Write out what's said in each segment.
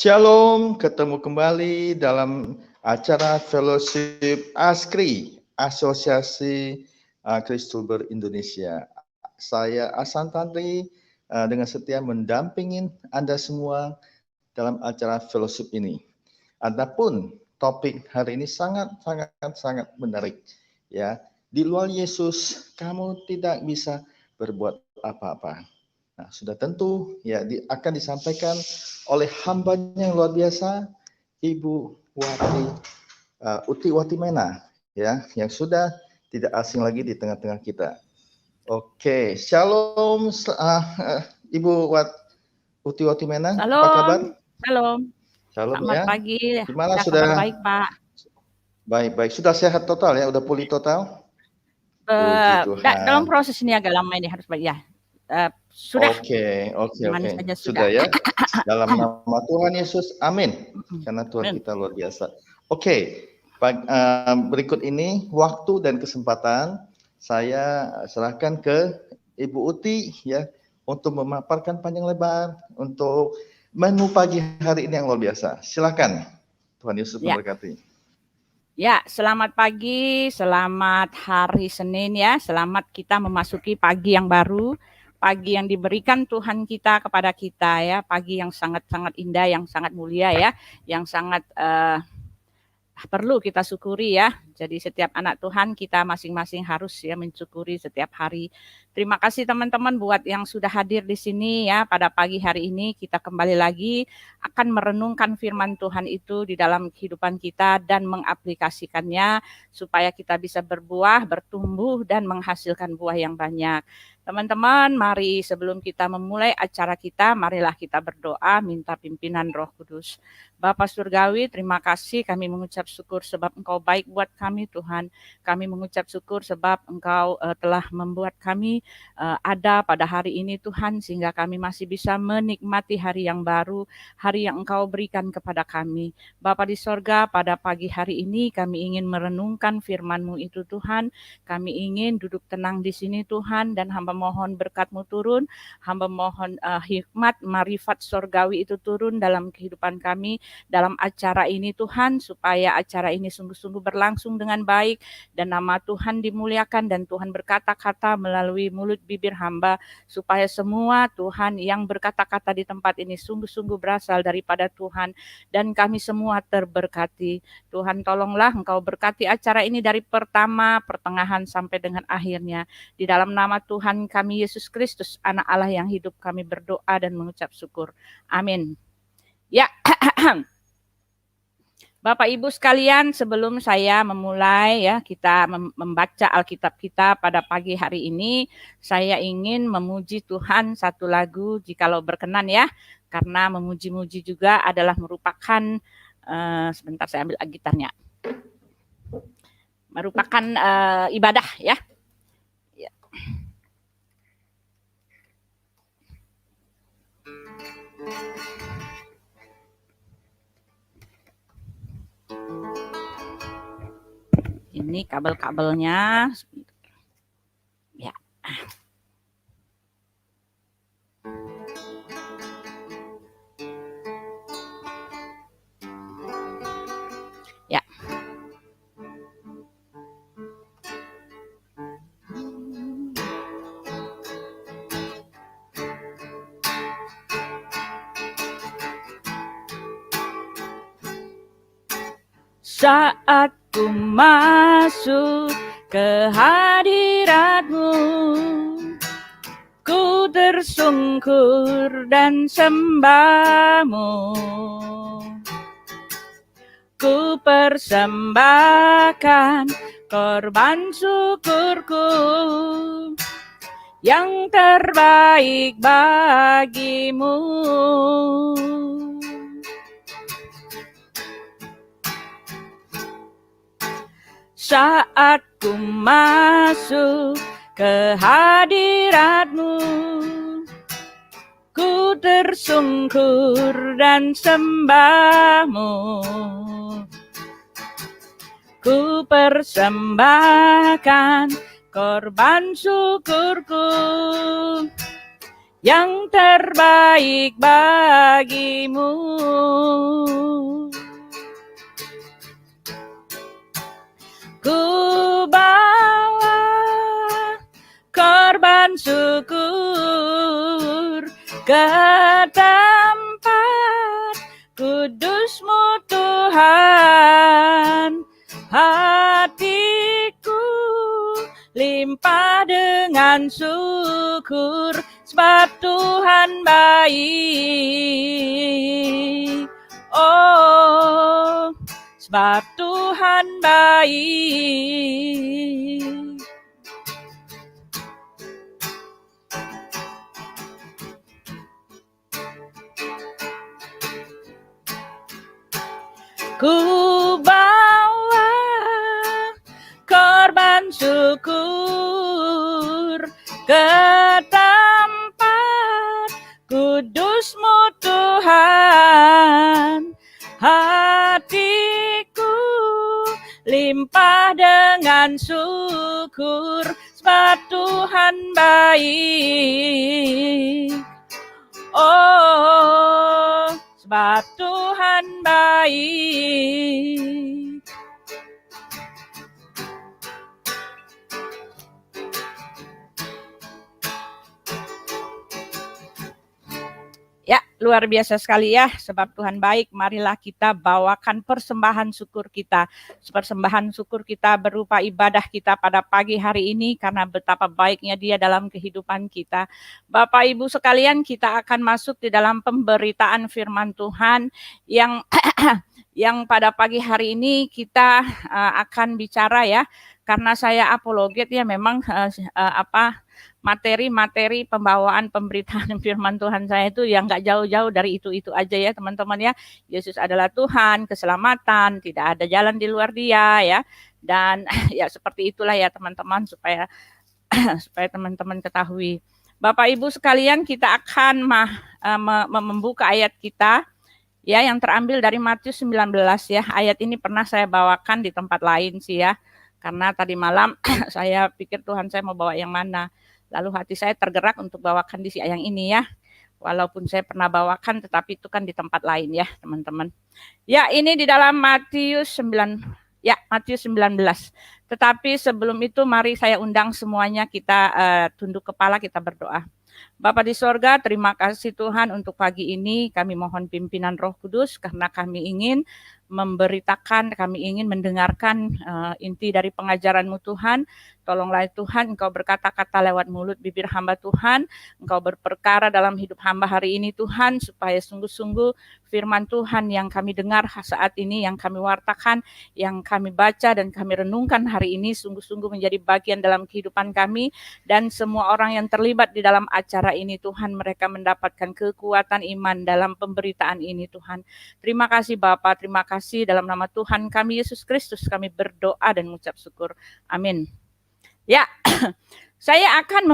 Shalom, ketemu kembali dalam acara Fellowship ASKRI, Asosiasi Kristuber Indonesia. Saya Ahsan Tantri dengan setia mendampingin Anda semua dalam acara Fellowship ini. Adapun topik hari ini sangat menarik. Ya, di luar Yesus kamu tidak bisa berbuat apa-apa. Nah, sudah tentu ya akan disampaikan oleh hambanya yang luar biasa, Ibu Uti Watimena, ya, yang sudah tidak asing lagi di tengah-tengah kita. Oke, shalom, Ibu Uti Watimena, apa kabar? Shalom. Shalom Selamat ya. pagi. Gimana Ya, sudah? Kabar baik, Pak. Baik. Sudah sehat total ya? Udah pulih total? Dalam proses ini agak lama ini harus baik ya. Sudah. Oke. Saja sudah ya. Dalam nama Tuhan Yesus, amin. Karena Tuhan kita luar biasa. Oke. Berikut ini waktu dan kesempatan saya serahkan ke Ibu Uti ya untuk memaparkan panjang lebar untuk menu pagi hari ini yang luar biasa. Silakan. Tuhan Yesus memberkati. Ya, selamat pagi, selamat hari Senin ya. Selamat kita memasuki pagi yang baru. Pagi yang diberikan Tuhan kita kepada kita ya, pagi yang sangat-sangat indah, yang sangat mulia ya, yang sangat perlu kita syukuri ya. Jadi setiap anak Tuhan kita masing-masing harus ya mensyukuri setiap hari. Terima kasih teman-teman buat yang sudah hadir di sini ya. Pada pagi hari ini kita kembali lagi akan merenungkan firman Tuhan itu di dalam kehidupan kita dan mengaplikasikannya supaya kita bisa berbuah, bertumbuh dan menghasilkan buah yang banyak. Teman-teman, mari sebelum kita memulai acara kita, marilah kita berdoa minta pimpinan Roh Kudus. Bapa Surgawi, terima kasih, kami mengucap syukur sebab Engkau baik buat kami Tuhan. Kami mengucap syukur sebab Engkau telah membuat kami ada pada hari ini Tuhan, sehingga kami masih bisa menikmati hari yang baru, hari yang Engkau berikan kepada kami. Bapa di sorga, pada pagi hari ini kami ingin merenungkan firman-Mu itu Tuhan. Kami ingin duduk tenang di sini Tuhan, dan hamba mohon berkat-Mu turun, hamba mohon hikmat, marifat sorgawi itu turun dalam kehidupan kami, dalam acara ini Tuhan, supaya acara ini sungguh-sungguh berlangsung dengan baik, dan nama Tuhan dimuliakan, dan Tuhan berkata-kata melalui mulut bibir hamba, supaya semua Tuhan yang berkata-kata di tempat ini sungguh-sungguh berasal daripada Tuhan, dan kami semua terberkati. Tuhan tolonglah Engkau berkati acara ini dari pertama, pertengahan sampai dengan akhirnya. Di dalam nama Tuhan kami Yesus Kristus, Anak Allah yang hidup, kami berdoa dan mengucap syukur. Amin. Ya, Bapak Ibu sekalian, sebelum saya memulai ya kita membaca Alkitab kita pada pagi hari ini, saya ingin memuji Tuhan satu lagu jikalau berkenan ya, karena memuji-muji juga adalah merupakan sebentar saya ambil gitarnya. Merupakan ibadah ya. Ini kabel-kabelnya. Ya. Ya. Saat ku masuk ke hadirat-Mu, ku tersungkur dan sembah-Mu. Ku persembahkan korban syukurku yang terbaik bagi-Mu. Saat ku masuk ke hadirat-Mu, ku tersungkur dan sembah-Mu. Ku persembahkan korban syukurku yang terbaik bagi-Mu. ke tempat kudus-Mu Tuhan. Hatiku limpah dengan syukur, sebab Tuhan baik. Oh, sebab Tuhan baik. Ku bawa korban syukur ke tempat kudus-Mu Tuhan. Hatiku limpah dengan syukur, sebab Tuhan baik. Oh, sebab Tuhan baik. Ya, luar biasa sekali ya, sebab Tuhan baik. Marilah kita bawakan persembahan syukur kita. Persembahan syukur kita berupa ibadah kita pada pagi hari ini, karena betapa baiknya Dia dalam kehidupan kita. Bapak Ibu sekalian, kita akan masuk di dalam pemberitaan firman Tuhan yang yang pada pagi hari ini kita akan bicara ya, karena saya apologet ya, memang materi-materi pembawaan pemberitaan firman Tuhan saya itu yang nggak jauh-jauh dari itu aja ya teman-teman ya. Yesus adalah Tuhan, keselamatan, tidak ada jalan di luar Dia ya. Dan ya seperti itulah ya teman-teman, supaya teman-teman ketahui. Bapak Ibu sekalian, kita akan membuka ayat kita ya, yang terambil dari Matius 19 ya. Ayat ini pernah saya bawakan di tempat lain sih ya, karena tadi malam saya pikir Tuhan saya mau bawa yang mana. Lalu hati saya tergerak untuk bawakan di siang ini ya. Walaupun saya pernah bawakan, tetapi itu kan di tempat lain ya teman-teman. Ya, ini di dalam Matius 19. Tetapi sebelum itu mari saya undang semuanya, kita tunduk kepala, kita berdoa. Bapa di sorga, terima kasih Tuhan untuk pagi ini. Kami mohon pimpinan Roh Kudus, karena kami ingin memberitakan, kami ingin mendengarkan inti dari pengajaran-Mu Tuhan. Tolonglah Tuhan, Engkau berkata-kata lewat mulut bibir hamba Tuhan. Engkau berperkara dalam hidup hamba hari ini Tuhan, supaya sungguh-sungguh firman Tuhan yang kami dengar saat ini, yang kami wartakan, yang kami baca dan kami renungkan hari ini, sungguh-sungguh menjadi bagian dalam kehidupan kami. Dan semua orang yang terlibat di dalam acara ini Tuhan, mereka mendapatkan kekuatan iman dalam pemberitaan ini Tuhan. Terima kasih Bapa, terima kasih, dalam nama Tuhan kami Yesus Kristus kami berdoa dan mengucap syukur. Amin. Ya, saya akan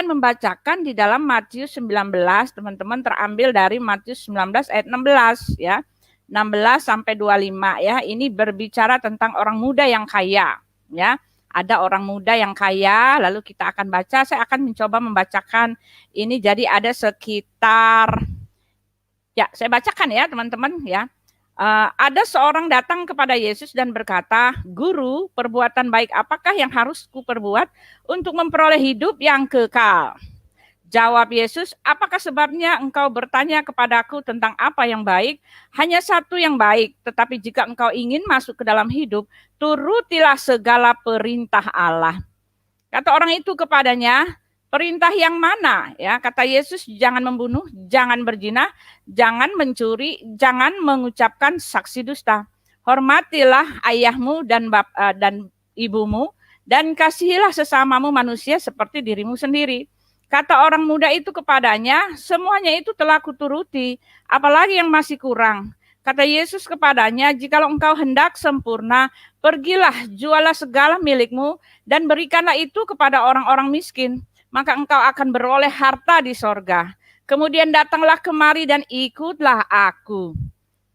membacakan di dalam Matius 19, teman-teman, terambil dari Matius 19 ayat 16 ya. 16 sampai 25 ya. Ini berbicara tentang orang muda yang kaya ya. Ada orang muda yang kaya, lalu kita akan baca. Saya akan mencoba membacakan ini, jadi ada sekitar, ya saya bacakan ya teman-teman ya. Ada seorang datang kepada Yesus dan berkata, "Guru, perbuatan baik apakah yang harus kuperbuat untuk memperoleh hidup yang kekal?" Jawab Yesus, "Apakah sebabnya engkau bertanya kepadaku tentang apa yang baik? Hanya satu yang baik, tetapi jika engkau ingin masuk ke dalam hidup, turutilah segala perintah Allah." Kata orang itu kepadanya, "Perintah yang mana?" Ya, kata Yesus, "Jangan membunuh, jangan berzina, jangan mencuri, jangan mengucapkan saksi dusta. Hormatilah ayahmu dan ibumu, dan kasihilah sesamamu manusia seperti dirimu sendiri." Kata orang muda itu kepadanya, "Semuanya itu telah kuturuti, apalagi yang masih kurang?" Kata Yesus kepadanya, "Jikalau engkau hendak sempurna, pergilah, jualah segala milikmu, dan berikanlah itu kepada orang-orang miskin, maka engkau akan beroleh harta di sorga. Kemudian datanglah kemari dan ikutlah aku."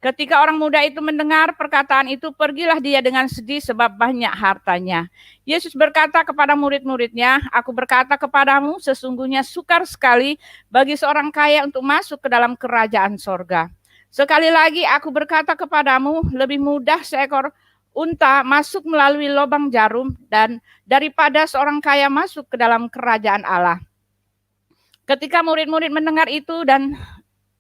Ketika orang muda itu mendengar perkataan itu, pergilah dia dengan sedih sebab banyak hartanya. Yesus berkata kepada murid-muridnya, "Aku berkata kepadamu, sesungguhnya sukar sekali bagi seorang kaya untuk masuk ke dalam kerajaan sorga. Sekali lagi aku berkata kepadamu, lebih mudah seekor unta masuk melalui lubang jarum dan daripada seorang kaya masuk ke dalam kerajaan Allah." Ketika murid-murid mendengar itu dan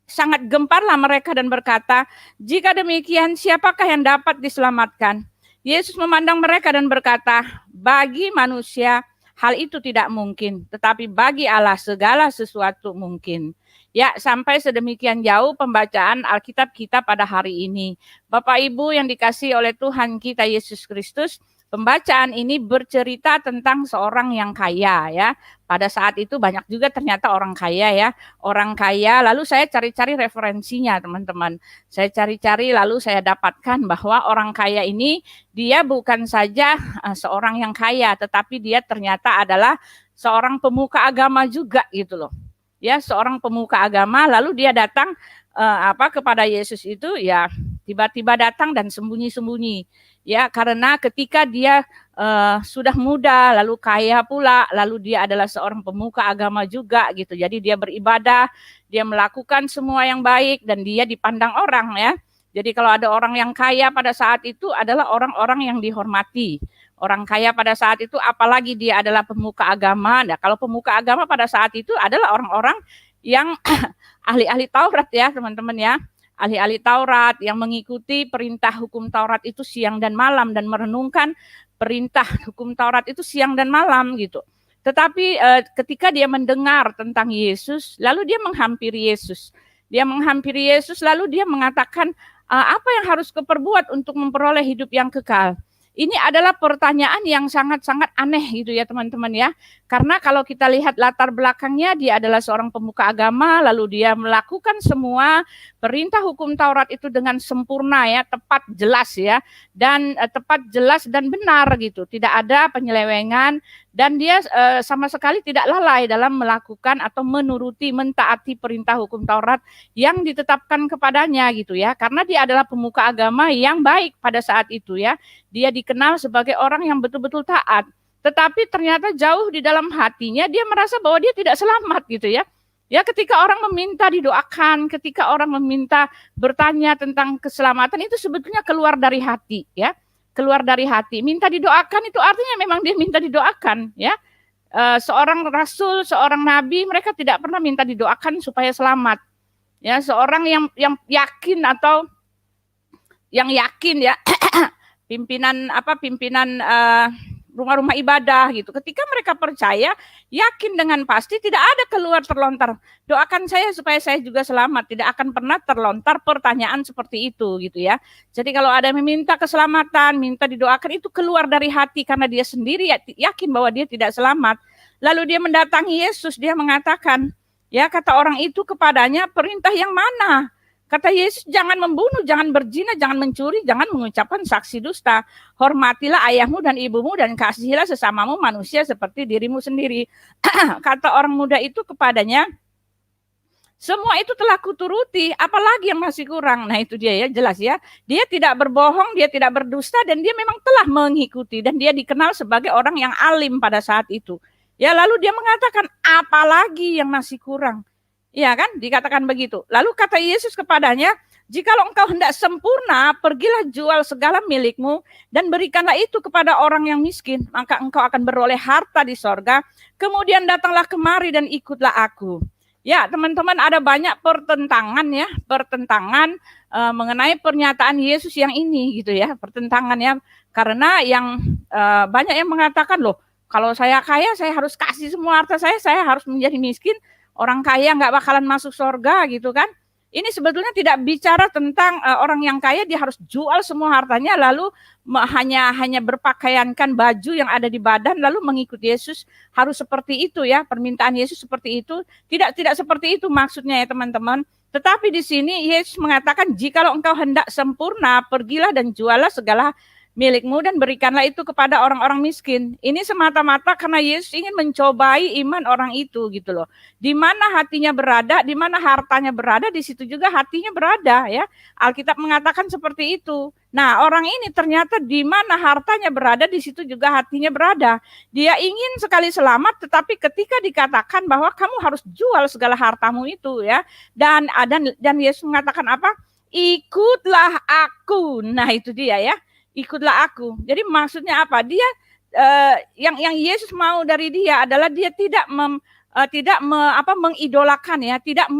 sangat gemparlah mereka dan berkata, jika demikian siapakah yang dapat diselamatkan? Yesus memandang mereka dan berkata, bagi manusia hal itu tidak mungkin, tetapi bagi Allah segala sesuatu mungkin. Ya, sampai sedemikian jauh pembacaan Alkitab kita pada hari ini. Bapak Ibu yang dikasihi oleh Tuhan kita Yesus Kristus, pembacaan ini bercerita tentang seorang yang kaya ya. Pada saat itu banyak juga ternyata orang kaya ya. Orang kaya, lalu saya cari-cari referensinya teman-teman. Saya cari-cari lalu saya dapatkan bahwa orang kaya ini dia bukan saja seorang yang kaya, tetapi dia ternyata adalah seorang pemuka agama juga gitu loh. Ya, seorang pemuka agama, lalu dia datang kepada Yesus itu ya tiba-tiba datang dan sembunyi-sembunyi. Ya, karena ketika dia sudah muda, lalu kaya pula, lalu dia adalah seorang pemuka agama juga gitu. Jadi dia beribadah, dia melakukan semua yang baik dan dia dipandang orang ya. Jadi kalau ada orang yang kaya pada saat itu adalah orang-orang yang dihormati. Orang kaya pada saat itu apalagi dia adalah pemuka agama. Nah, kalau pemuka agama pada saat itu adalah orang-orang yang ahli-ahli Taurat ya, teman-teman ya. Ahli-ahli Taurat yang mengikuti perintah hukum Taurat itu siang dan malam dan merenungkan perintah hukum Taurat itu siang dan malam gitu. Tetapi ketika dia mendengar tentang Yesus, lalu dia menghampiri Yesus. Dia menghampiri Yesus lalu dia mengatakan apa yang harus kuperbuat untuk memperoleh hidup yang kekal. Ini adalah pertanyaan yang sangat-sangat aneh gitu ya teman-teman ya. Karena kalau kita lihat latar belakangnya, dia adalah seorang pemuka agama, lalu dia melakukan semua perintah hukum Taurat itu dengan sempurna ya, tepat, jelas ya. Dan tepat, jelas dan benar gitu. Tidak ada penyelewengan dan dia sama sekali tidak lalai dalam melakukan atau menuruti, mentaati perintah hukum Taurat yang ditetapkan kepadanya gitu ya. Karena dia adalah pemuka agama yang baik pada saat itu ya. Dia dikenal sebagai orang yang betul-betul taat. Tetapi ternyata jauh di dalam hatinya dia merasa bahwa dia tidak selamat gitu ya. Ya, ketika orang meminta didoakan, ketika orang meminta bertanya tentang keselamatan itu sebetulnya keluar dari hati ya. Keluar dari hati. Minta didoakan itu artinya memang dia minta didoakan ya. Seorang rasul, seorang nabi mereka tidak pernah minta didoakan supaya selamat. Ya, seorang yang yakin atau yang yakin ya pimpinan rumah-rumah ibadah gitu. Ketika mereka percaya, yakin dengan pasti tidak ada keluar terlontar, doakan saya supaya saya juga selamat. Tidak akan pernah terlontar pertanyaan seperti itu gitu ya. Jadi kalau ada yang meminta keselamatan, minta didoakan itu keluar dari hati karena dia sendiri yakin bahwa dia tidak selamat. Lalu dia mendatangi Yesus, dia mengatakan, ya kata orang itu kepadanya, perintah yang mana? Kata Yesus, jangan membunuh, jangan berzina, jangan mencuri, jangan mengucapkan saksi dusta. Hormatilah ayahmu dan ibumu dan kasihilah sesamamu manusia seperti dirimu sendiri. Kata orang muda itu kepadanya, semua itu telah kuturuti, apalagi yang masih kurang. Nah itu dia ya, jelas ya. Dia tidak berbohong, dia tidak berdusta, dan dia memang telah mengikuti. Dan dia dikenal sebagai orang yang alim pada saat itu. Ya lalu dia mengatakan, apalagi yang masih kurang. Iya kan, dikatakan begitu. Lalu kata Yesus kepadanya, jikalau engkau hendak sempurna, pergilah jual segala milikmu dan berikanlah itu kepada orang yang miskin, maka engkau akan beroleh harta di sorga. Kemudian datanglah kemari dan ikutlah aku. Ya teman-teman, ada banyak pertentangan ya, mengenai pernyataan Yesus yang ini gitu ya, pertentangannya. Karena yang banyak yang mengatakan loh, kalau saya kaya saya harus kasih semua harta saya harus menjadi miskin. Orang kaya nggak bakalan masuk surga gitu kan. Ini sebetulnya tidak bicara tentang orang yang kaya dia harus jual semua hartanya lalu hanya berpakaiankan baju yang ada di badan lalu mengikuti Yesus, harus seperti itu ya, permintaan Yesus seperti itu. Tidak seperti itu maksudnya ya teman-teman. Tetapi di sini Yesus mengatakan, jikalau engkau hendak sempurna, pergilah dan jualah segala milikmu dan berikanlah itu kepada orang-orang miskin. Ini semata-mata karena Yesus ingin mencobai iman orang itu gitu loh. Di mana hatinya berada, di mana hartanya berada, di situ juga hatinya berada ya. Alkitab mengatakan seperti itu. Nah, orang ini ternyata di mana hartanya berada, di situ juga hatinya berada. Dia ingin sekali selamat, tetapi ketika dikatakan bahwa kamu harus jual segala hartamu itu ya. Dan Yesus mengatakan apa? Ikutlah aku. Nah, itu dia ya. Ikutlah aku. Jadi maksudnya apa? Dia yang Yesus mau dari dia adalah dia tidak mengidolakan ya, tidak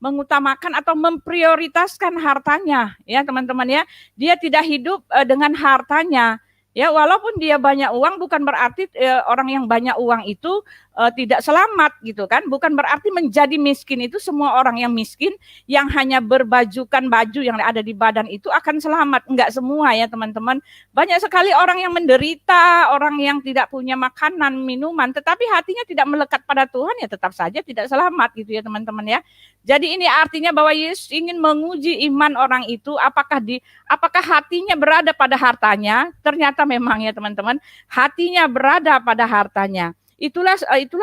mengutamakan atau memprioritaskan hartanya ya teman-teman ya. Dia tidak hidup dengan hartanya. Ya, walaupun dia banyak uang bukan berarti orang yang banyak uang itu tidak selamat gitu kan. Bukan berarti menjadi miskin itu semua orang yang miskin yang hanya berbajukan baju yang ada di badan itu akan selamat. Enggak semua ya teman-teman. Banyak sekali orang yang menderita, orang yang tidak punya makanan, minuman, tetapi hatinya tidak melekat pada Tuhan ya tetap saja tidak selamat gitu ya teman-teman ya. Jadi ini artinya bahwa Yesus ingin menguji iman orang itu apakah hatinya berada pada hartanya. Ternyata memang ya teman-teman, hatinya berada pada hartanya. Itulah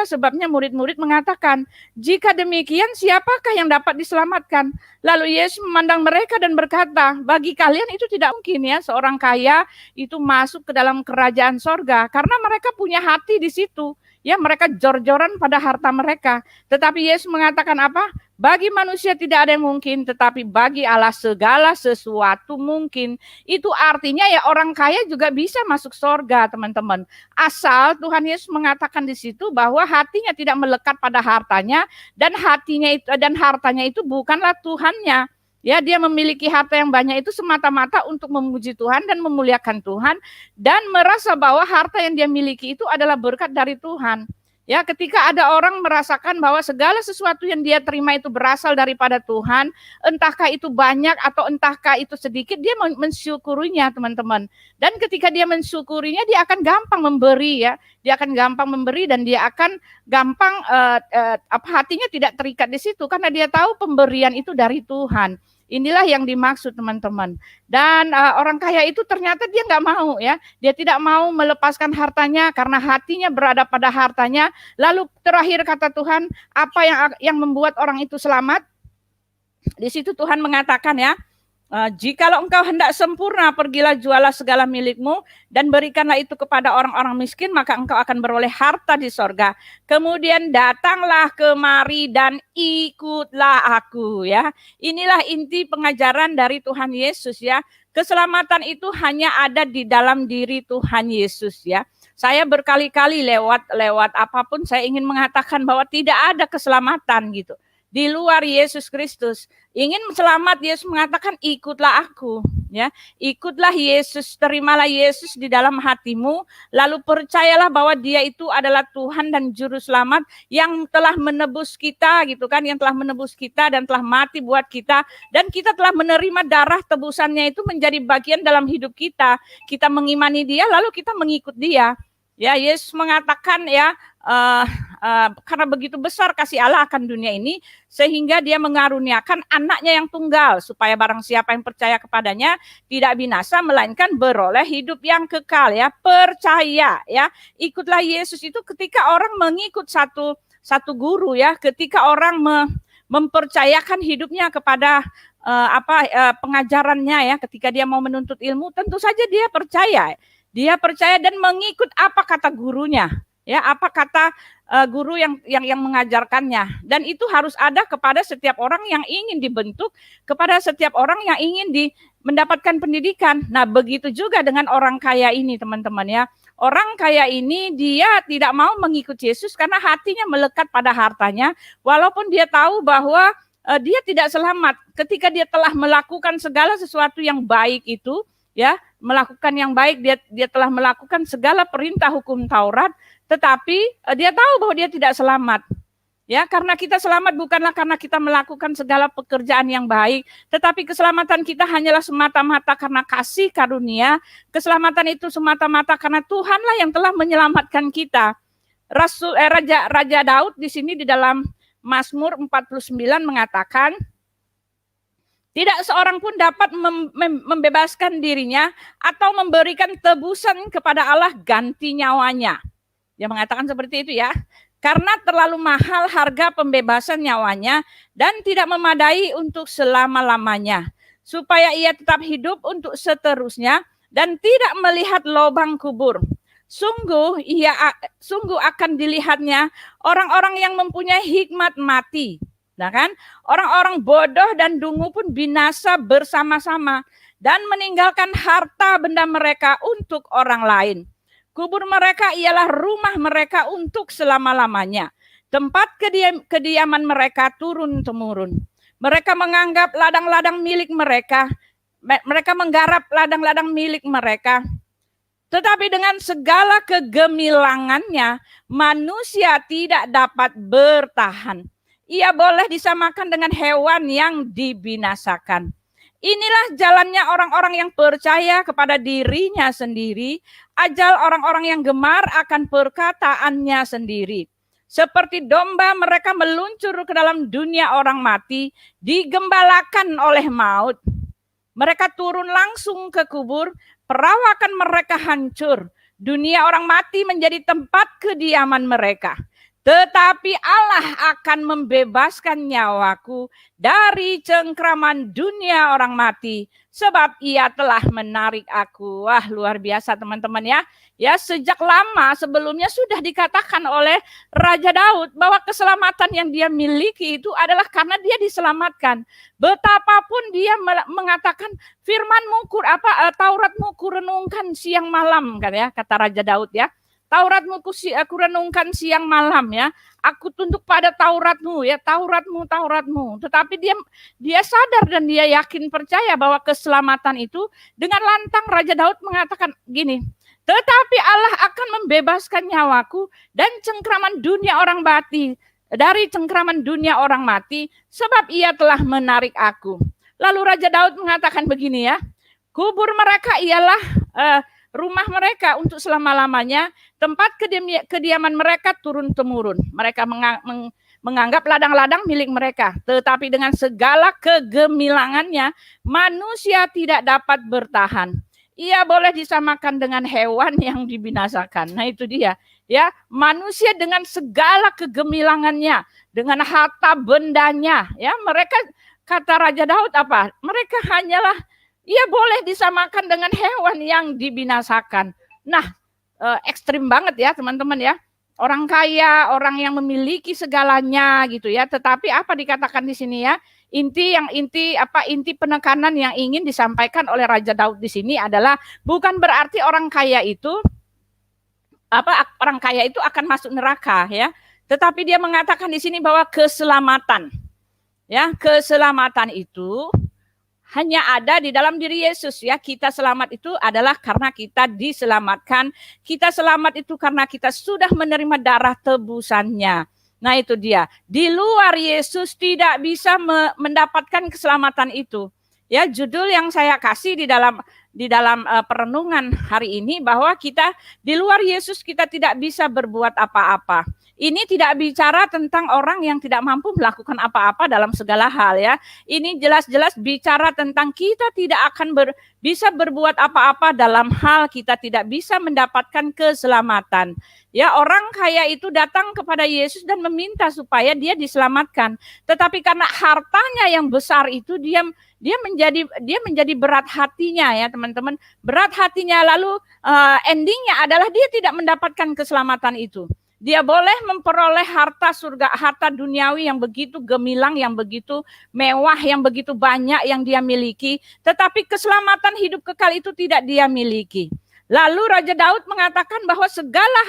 sebabnya murid-murid mengatakan, jika demikian siapakah yang dapat diselamatkan? Lalu Yesus memandang mereka dan berkata, bagi kalian itu tidak mungkin ya seorang kaya itu masuk ke dalam kerajaan sorga, karena mereka punya hati di situ. Ya, mereka jor-joran pada harta mereka. Tetapi Yesus mengatakan apa? Bagi manusia tidak ada yang mungkin, tetapi bagi Allah segala sesuatu mungkin. Itu artinya ya orang kaya juga bisa masuk sorga, teman-teman. Asal Tuhan Yesus mengatakan di situ bahwa hatinya tidak melekat pada hartanya, dan hartanya itu bukanlah Tuhannya. Ya, dia memiliki harta yang banyak itu semata-mata untuk memuji Tuhan dan memuliakan Tuhan, dan merasa bahwa harta yang dia miliki itu adalah berkat dari Tuhan. Ya, ketika ada orang merasakan bahwa segala sesuatu yang dia terima itu berasal daripada Tuhan, entahkah itu banyak atau entahkah itu sedikit, dia mensyukurinya, teman-teman. Dan ketika dia mensyukurinya, dia akan gampang memberi ya. Dia akan gampang memberi dan dia akan gampang hatinya tidak terikat di situ karena dia tahu pemberian itu dari Tuhan. Inilah yang dimaksud teman-teman. Dan orang kaya itu ternyata dia nggak mau ya. Dia tidak mau melepaskan hartanya karena hatinya berada pada hartanya. Lalu terakhir kata Tuhan, apa yang membuat orang itu selamat? Di situ Tuhan mengatakan ya, jikalau engkau hendak sempurna, pergilah jualah segala milikmu dan berikanlah itu kepada orang-orang miskin, maka engkau akan beroleh harta di sorga. Kemudian datanglah kemari dan ikutlah aku ya. Inilah inti pengajaran dari Tuhan Yesus ya. Keselamatan itu hanya ada di dalam diri Tuhan Yesus ya. Saya berkali-kali lewat apapun saya ingin mengatakan bahwa tidak ada keselamatan gitu di luar Yesus Kristus. Ingin selamat, Yesus mengatakan ikutlah aku ya. Ikutlah Yesus, terimalah Yesus di dalam hatimu, lalu percayalah bahwa dia itu adalah Tuhan dan juru selamat yang telah menebus kita gitu kan, yang telah menebus kita dan telah mati buat kita, dan kita telah menerima darah tebusannya itu menjadi bagian dalam hidup kita. Kita mengimani dia lalu kita mengikut dia. Ya, Yesus mengatakan ya, karena begitu besar kasih Allah akan dunia ini, sehingga dia mengaruniakan anaknya yang tunggal, supaya barang siapa yang percaya kepadanya tidak binasa, melainkan beroleh hidup yang kekal ya. Percaya ya, ikutlah Yesus itu ketika orang mengikut satu guru ya, ketika orang mempercayakan hidupnya kepada pengajarannya ya, ketika dia mau menuntut ilmu, tentu saja dia percaya. Dia percaya dan mengikut apa kata gurunya, ya, apa kata guru yang mengajarkannya. Dan itu harus ada kepada setiap orang yang ingin dibentuk, kepada setiap orang yang ingin mendapatkan pendidikan. Nah, begitu juga dengan orang kaya ini, teman-teman ya. Orang kaya ini dia tidak mau mengikut Yesus karena hatinya melekat pada hartanya, walaupun dia tahu bahwa dia tidak selamat. Ketika dia telah melakukan segala sesuatu yang baik itu, ya, melakukan yang baik, dia telah melakukan segala perintah hukum Taurat, tetapi dia tahu bahwa dia tidak selamat. Ya, karena kita selamat bukanlah karena kita melakukan segala pekerjaan yang baik, tetapi keselamatan kita hanyalah semata-mata karena kasih karunia. Keselamatan itu semata-mata karena Tuhanlah yang telah menyelamatkan kita. Raja Daud di sini di dalam Mazmur 49 mengatakan, tidak seorang pun dapat membebaskan dirinya atau memberikan tebusan kepada Allah ganti nyawanya. Dia mengatakan seperti itu ya. Karena terlalu mahal harga pembebasan nyawanya dan tidak memadai untuk selama-lamanya. Supaya ia tetap hidup untuk seterusnya dan tidak melihat lubang kubur. Sungguh akan dilihatnya orang-orang yang mempunyai hikmat mati. Nah kan, orang-orang bodoh dan dungu pun binasa bersama-sama dan meninggalkan harta benda mereka untuk orang lain. Kubur mereka ialah rumah mereka untuk selama-lamanya. Tempat kediaman mereka turun-temurun. Mereka menganggap ladang-ladang milik mereka. Mereka menggarap ladang-ladang milik mereka. Tetapi dengan segala kegemilangannya, manusia tidak dapat bertahan. Ia boleh disamakan dengan hewan yang dibinasakan. Inilah jalannya orang-orang yang percaya kepada dirinya sendiri, ajal orang-orang yang gemar akan perkataannya sendiri. Seperti domba mereka meluncur ke dalam dunia orang mati, digembalakan oleh maut. Mereka turun langsung ke kubur, perawakan mereka hancur. Dunia orang mati menjadi tempat kediaman mereka. Tetapi Allah akan membebaskan nyawaku dari cengkraman dunia orang mati, sebab Ia telah menarik aku. Wah, luar biasa teman-teman ya. Ya, sejak lama sebelumnya sudah dikatakan oleh Raja Daud bahwa keselamatan yang dia miliki itu adalah karena dia diselamatkan. Betapapun dia mengatakan firmanmu Tauratmu kurenungkan siang malam, kan ya, kata Raja Daud ya. Tauratmu aku renungkan siang malam ya. Aku tunduk pada Tauratmu ya, Tauratmu. Tetapi dia sadar dan dia yakin percaya bahwa keselamatan itu dengan lantang Raja Daud mengatakan gini, tetapi Allah akan membebaskan nyawaku dan cengkraman dunia orang mati, dari cengkraman dunia orang mati, sebab Ia telah menarik aku. Lalu Raja Daud mengatakan begini ya, kubur mereka ialah rumah mereka untuk selama-lamanya, tempat kediaman mereka turun-temurun. Mereka menganggap ladang-ladang milik mereka, tetapi dengan segala kegemilangannya, manusia tidak dapat bertahan. Ia boleh disamakan dengan hewan yang dibinasakan. Nah itu dia, ya, manusia dengan segala kegemilangannya, dengan harta bendanya, ya, mereka, kata Raja Daud apa? Mereka hanyalah, ia boleh disamakan dengan hewan yang dibinasakan. Nah, ekstrim banget ya teman-teman ya. Orang kaya, orang yang memiliki segalanya gitu ya. Tetapi apa dikatakan di sini ya? Inti penekanan yang ingin disampaikan oleh Raja Daud di sini adalah bukan berarti orang kaya itu akan masuk neraka ya. Tetapi dia mengatakan di sini bahwa keselamatan itu hanya ada di dalam diri Yesus ya. Kita selamat itu adalah karena kita diselamatkan. Kita selamat itu karena kita sudah menerima darah tebusannya. Nah itu dia. Di luar Yesus tidak bisa mendapatkan keselamatan itu. Ya, judul yang saya kasih di dalam perenungan hari ini bahwa kita di luar Yesus kita tidak bisa berbuat apa-apa. Ini tidak bicara tentang orang yang tidak mampu melakukan apa-apa dalam segala hal ya. Ini jelas-jelas bicara tentang kita tidak akan bisa berbuat apa-apa dalam hal kita tidak bisa mendapatkan keselamatan. Ya, orang kaya itu datang kepada Yesus dan meminta supaya dia diselamatkan. Tetapi karena hartanya yang besar itu dia menjadi berat hatinya ya teman-teman. Berat hatinya lalu endingnya adalah dia tidak mendapatkan keselamatan itu. Dia boleh memperoleh harta surga, harta duniawi yang begitu gemilang, yang begitu mewah, yang begitu banyak yang dia miliki. Tetapi keselamatan hidup kekal itu tidak dia miliki. Lalu Raja Daud mengatakan bahwa segala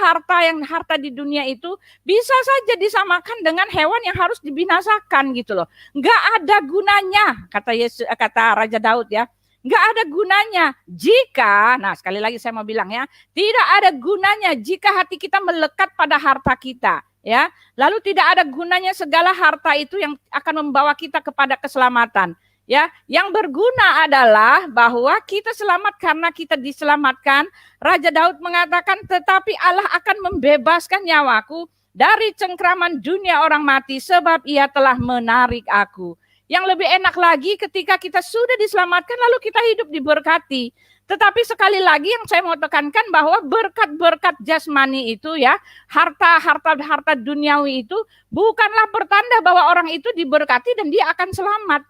harta di dunia itu bisa saja disamakan dengan hewan yang harus dibinasakan gitu loh. Nggak ada gunanya, kata Raja Daud ya. Nggak ada gunanya jika, nah sekali lagi saya mau bilang ya, tidak ada gunanya jika hati kita melekat pada harta kita. Ya, lalu tidak ada gunanya segala harta itu yang akan membawa kita kepada keselamatan. Ya, yang berguna adalah bahwa kita selamat karena kita diselamatkan. Raja Daud mengatakan, tetapi Allah akan membebaskan nyawaku dari cengkraman dunia orang mati, sebab Ia telah menarik aku. Yang lebih enak lagi ketika kita sudah diselamatkan lalu kita hidup diberkati. Tetapi sekali lagi yang saya mau tekankan bahwa berkat-berkat jasmani itu ya, harta duniawi itu bukanlah pertanda bahwa orang itu diberkati dan dia akan selamat.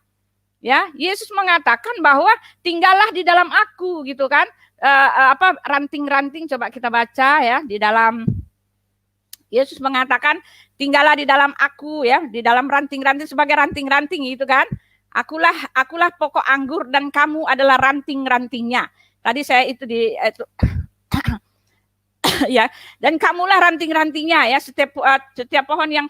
Ya, Yesus mengatakan bahwa tinggallah di dalam aku gitu kan. Ranting-ranting coba kita baca ya di dalam Yesus mengatakan tinggallah di dalam aku ya, di dalam ranting-ranting sebagai ranting-ranting gitu kan. Akulah pokok anggur dan kamu adalah ranting-rantingnya. Tadi saya itu ya, dan kamulah ranting-rantingnya ya, setiap pohon yang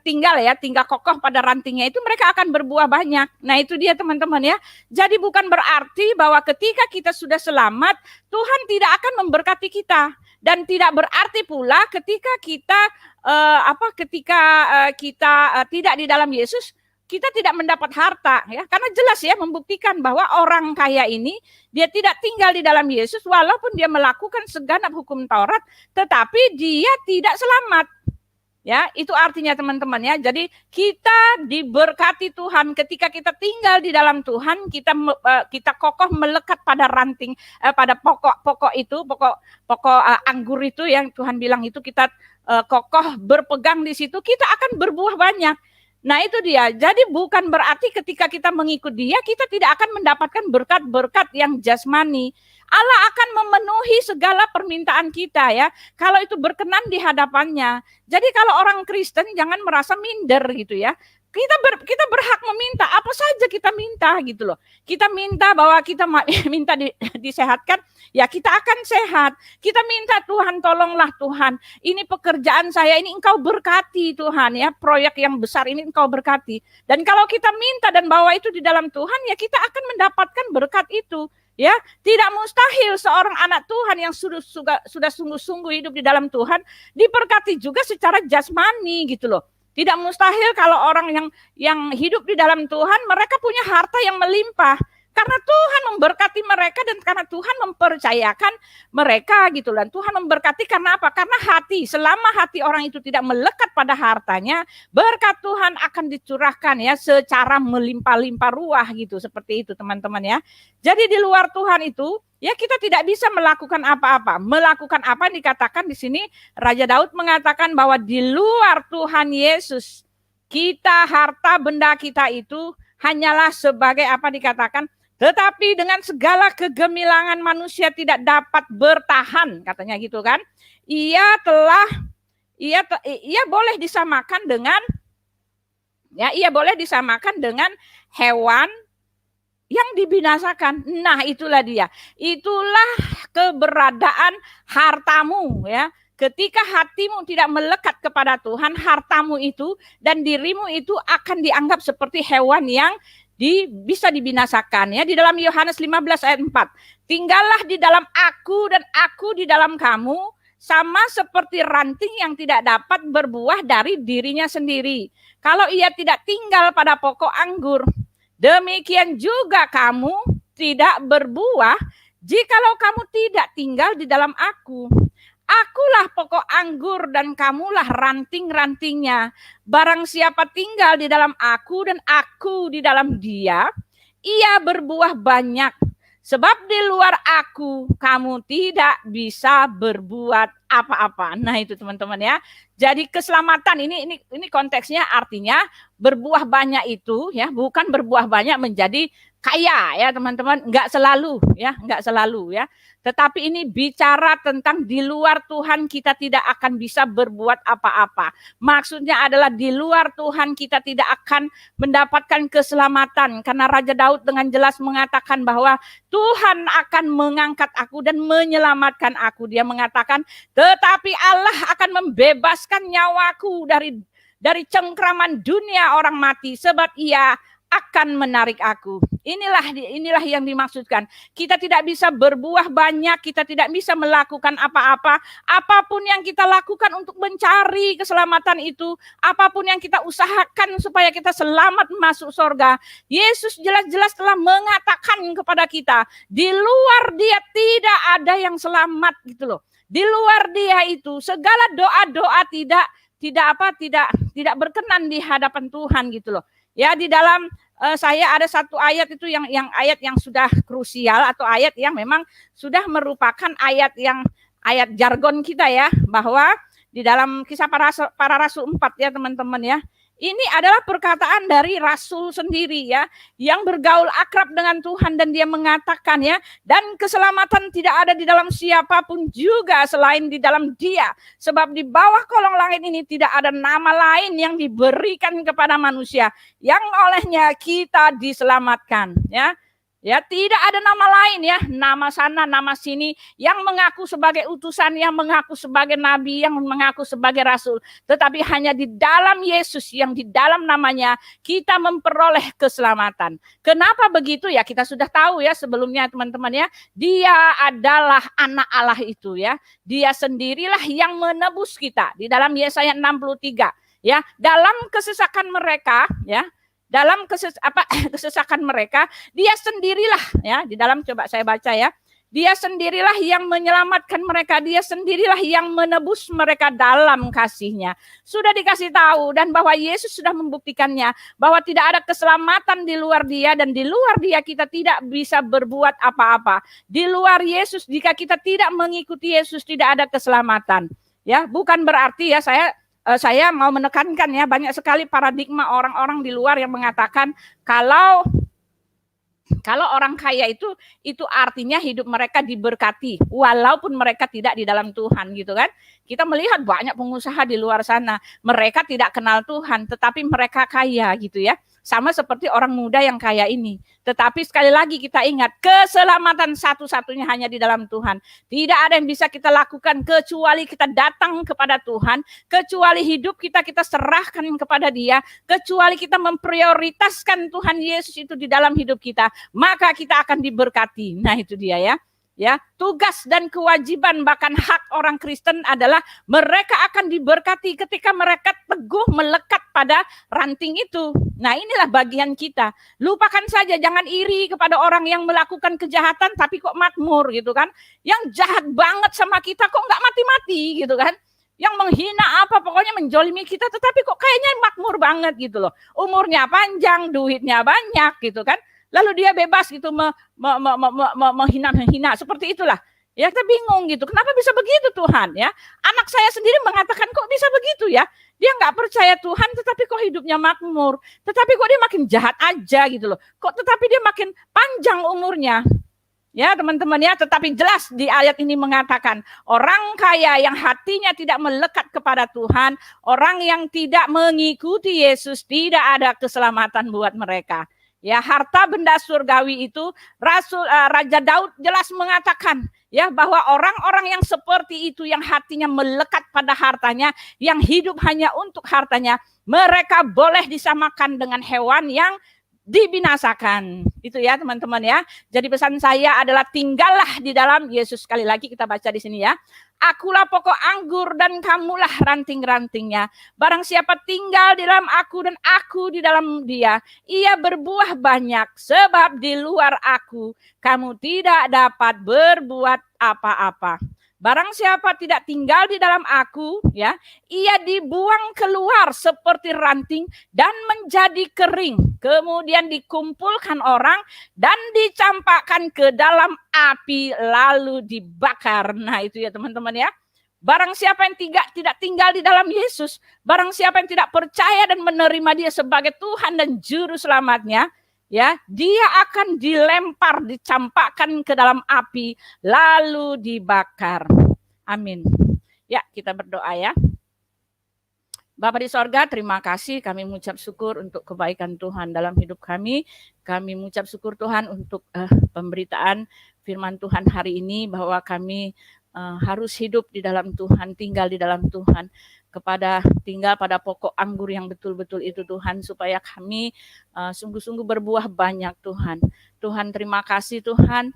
tinggal kokoh pada rantingnya itu mereka akan berbuah banyak. Nah, itu dia teman-teman ya. Jadi bukan berarti bahwa ketika kita sudah selamat Tuhan tidak akan memberkati kita, dan tidak berarti pula ketika kita kita tidak di dalam Yesus kita tidak mendapat harta ya, karena jelas ya membuktikan bahwa orang kaya ini dia tidak tinggal di dalam Yesus walaupun dia melakukan segenap hukum Taurat, tetapi dia tidak selamat. Ya, itu artinya teman-teman ya. Jadi kita diberkati Tuhan ketika kita tinggal di dalam Tuhan, kita kokoh melekat pada ranting, pada pokok itu, pokok anggur itu yang Tuhan bilang itu, kita kokoh berpegang di situ, kita akan berbuah banyak. Nah, itu dia. Jadi bukan berarti ketika kita mengikut dia, kita tidak akan mendapatkan berkat-berkat yang jasmani. Allah akan memenuhi segala permintaan kita ya, kalau itu berkenan di hadapannya. Jadi kalau orang Kristen jangan merasa minder gitu ya. Kita berhak meminta apa saja, kita minta gitu loh. Kita minta bahwa kita minta disehatkan, ya kita akan sehat. Kita minta Tuhan tolonglah Tuhan, ini pekerjaan saya ini Engkau berkati Tuhan ya, proyek yang besar ini Engkau berkati. Dan kalau kita minta dan bawa itu di dalam Tuhan, ya kita akan mendapatkan berkat itu. Ya, tidak mustahil seorang anak Tuhan yang sudah sungguh-sungguh hidup di dalam Tuhan diberkati juga secara jasmani gitu loh. Tidak mustahil kalau orang yang hidup di dalam Tuhan mereka punya harta yang melimpah. Karena Tuhan memberkati mereka dan karena Tuhan mempercayakan mereka gitu. Dan Tuhan memberkati karena apa? Karena hati, selama hati orang itu tidak melekat pada hartanya, berkat Tuhan akan dicurahkan ya secara melimpah-limpah ruah gitu. Seperti itu teman-teman ya. Jadi di luar Tuhan itu ya kita tidak bisa melakukan apa-apa. Melakukan apa yang dikatakan di sini, Raja Daud mengatakan bahwa di luar Tuhan Yesus, kita harta benda kita itu hanyalah sebagai apa dikatakan, tetapi dengan segala kegemilangan manusia tidak dapat bertahan, katanya gitu kan. Ia boleh disamakan dengan dengan hewan yang dibinasakan. Nah, itulah dia. Itulah keberadaan hartamu ya. Ketika hatimu tidak melekat kepada Tuhan, hartamu itu dan dirimu itu akan dianggap seperti hewan yang bisa dibinasakan ya. Di dalam Yohanes 15 ayat 4, tinggallah di dalam aku dan aku di dalam kamu, sama seperti ranting yang tidak dapat berbuah dari dirinya sendiri kalau ia tidak tinggal pada pokok anggur, demikian juga kamu tidak berbuah jikalau kamu tidak tinggal di dalam aku. Akulah pokok anggur dan kamulah ranting-rantingnya. Barang siapa tinggal di dalam aku dan aku di dalam dia, ia berbuah banyak. Sebab di luar aku, kamu tidak bisa berbuat apa-apa. Nah itu teman-teman ya. Jadi keselamatan ini konteksnya artinya berbuah banyak itu ya, bukan berbuah banyak menjadi kaya ya teman-teman, enggak selalu ya. Tetapi ini bicara tentang di luar Tuhan kita tidak akan bisa berbuat apa-apa. Maksudnya adalah di luar Tuhan kita tidak akan mendapatkan keselamatan. Karena Raja Daud dengan jelas mengatakan bahwa Tuhan akan mengangkat aku dan menyelamatkan aku. Dia mengatakan, tetapi Allah akan membebaskan nyawaku dari cengkraman dunia orang mati, sebab ia akan menarik aku. Inilah yang dimaksudkan. Kita tidak bisa berbuah banyak, kita tidak bisa melakukan apa-apa. Apapun yang kita lakukan untuk mencari keselamatan itu, apapun yang kita usahakan supaya kita selamat masuk surga, Yesus jelas-jelas telah mengatakan kepada kita, di luar dia tidak ada yang selamat gitu loh. Di luar dia itu segala doa-doa tidak berkenan di hadapan Tuhan gitu loh. Ya, di dalam saya ada satu ayat itu yang ayat yang sudah krusial atau ayat yang memang sudah merupakan ayat jargon kita ya, bahwa di dalam Kisah Para Rasul 4 ya teman-teman ya. Ini adalah perkataan dari Rasul sendiri ya, yang bergaul akrab dengan Tuhan dan dia mengatakan ya, dan keselamatan tidak ada di dalam siapapun juga selain di dalam dia. Sebab di bawah kolong langit ini tidak ada nama lain yang diberikan kepada manusia yang olehnya kita diselamatkan ya. Ya, tidak ada nama lain ya, nama sana, nama sini yang mengaku sebagai utusan, yang mengaku sebagai nabi, yang mengaku sebagai rasul. Tetapi hanya di dalam Yesus, yang di dalam namanya kita memperoleh keselamatan. Kenapa begitu ya? Kita sudah tahu ya sebelumnya teman-teman ya. Dia adalah anak Allah itu ya. Dia sendirilah yang menebus kita. Di dalam Yesaya 63 ya, dalam kesesakan mereka ya. Dalam kesesakan mereka, dia sendirilah ya, di dalam coba saya baca ya. Dia sendirilah yang menyelamatkan mereka, dia sendirilah yang menebus mereka dalam kasih-Nya. Sudah dikasih tahu dan bahwa Yesus sudah membuktikannya bahwa tidak ada keselamatan di luar Dia dan di luar Dia kita tidak bisa berbuat apa-apa. Di luar Yesus jika kita tidak mengikuti Yesus tidak ada keselamatan. Ya, bukan berarti ya saya mau menekankan ya, banyak sekali paradigma orang-orang di luar yang mengatakan kalau orang kaya itu artinya hidup mereka diberkati walaupun mereka tidak di dalam Tuhan gitu kan. Kita melihat banyak pengusaha di luar sana, mereka tidak kenal Tuhan tetapi mereka kaya gitu ya. Sama seperti orang muda yang kaya ini. Tetapi sekali lagi kita ingat, keselamatan satu-satunya hanya di dalam Tuhan. Tidak ada yang bisa kita lakukan kecuali kita datang kepada Tuhan, kecuali hidup kita serahkan kepada Dia, kecuali kita memprioritaskan Tuhan Yesus itu di dalam hidup kita, maka kita akan diberkati. Nah itu dia ya. Ya, tugas dan kewajiban bahkan hak orang Kristen adalah mereka akan diberkati ketika mereka teguh melekat pada ranting itu. Nah, inilah bagian kita. Lupakan saja, jangan iri kepada orang yang melakukan kejahatan tapi kok makmur gitu kan. Yang jahat banget sama kita kok nggak mati-mati gitu kan. Yang menghina apa, pokoknya menjolimi kita tetapi kok kayaknya makmur banget gitu loh. Umurnya panjang, duitnya banyak gitu kan. Lalu dia bebas gitu menghina seperti itulah. Ya kita bingung gitu. Kenapa bisa begitu Tuhan ya? Anak saya sendiri mengatakan kok bisa begitu ya? Dia nggak percaya Tuhan tetapi kok hidupnya makmur. Tetapi kok dia makin jahat aja gitu loh. Kok tetapi dia makin panjang umurnya. Ya teman-teman ya, tetapi jelas di ayat ini mengatakan orang kaya yang hatinya tidak melekat kepada Tuhan, orang yang tidak mengikuti Yesus, tidak ada keselamatan buat mereka. Ya, harta benda surgawi itu Raja Daud jelas mengatakan ya bahwa orang-orang yang seperti itu yang hatinya melekat pada hartanya, yang hidup hanya untuk hartanya, mereka boleh disamakan dengan hewan yang dibinasakan. Itu ya teman-teman ya. Jadi pesan saya adalah tinggallah di dalam Yesus. Sekali lagi kita baca di sini ya. Akulah pokok anggur dan kamulah ranting-rantingnya. Barang siapa tinggal di dalam aku dan aku di dalam dia, ia berbuah banyak. Sebab di luar aku kamu tidak dapat berbuat apa-apa. Barang siapa tidak tinggal di dalam aku, ya, ia dibuang keluar seperti ranting dan menjadi kering. Kemudian dikumpulkan orang dan dicampakkan ke dalam api lalu dibakar. Nah itu ya teman-teman ya. Barang siapa yang tidak tinggal di dalam Yesus, barang siapa yang tidak percaya dan menerima Dia sebagai Tuhan dan Juru Selamatnya, ya, dia akan dilempar, dicampakkan ke dalam api, lalu dibakar. Amin. Ya, kita berdoa ya. Bapa di sorga, terima kasih. Kami mengucap syukur untuk kebaikan Tuhan dalam hidup kami. Kami mengucap syukur Tuhan untuk pemberitaan firman Tuhan hari ini, bahwa kami harus hidup di dalam Tuhan, tinggal di dalam Tuhan, tinggal pada pokok anggur yang betul-betul itu Tuhan, supaya kami sungguh-sungguh berbuah banyak Tuhan. Tuhan terima kasih Tuhan,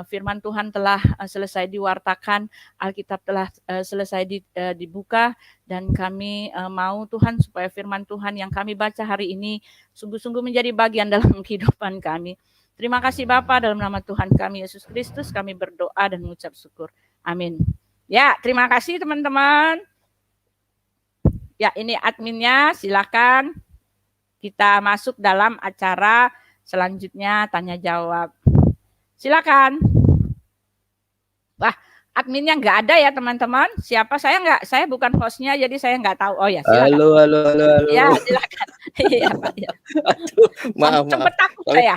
firman Tuhan telah selesai diwartakan, Alkitab telah selesai dibuka, dan kami mau Tuhan supaya firman Tuhan yang kami baca hari ini sungguh-sungguh menjadi bagian dalam kehidupan kami. Terima kasih Bapa, dalam nama Tuhan kami Yesus Kristus kami berdoa dan mengucap syukur. Amin. Ya, terima kasih teman-teman. Ya, ini adminnya, silakan kita masuk dalam acara selanjutnya, tanya jawab. Silakan. Wah, adminnya nggak ada ya teman-teman. Siapa? Saya bukan hostnya, jadi saya nggak tahu. Oh ya, silakan. Halo. Ya, silakan. Iya Pak. Ya. Aduh, maaf. Cepet takut saya.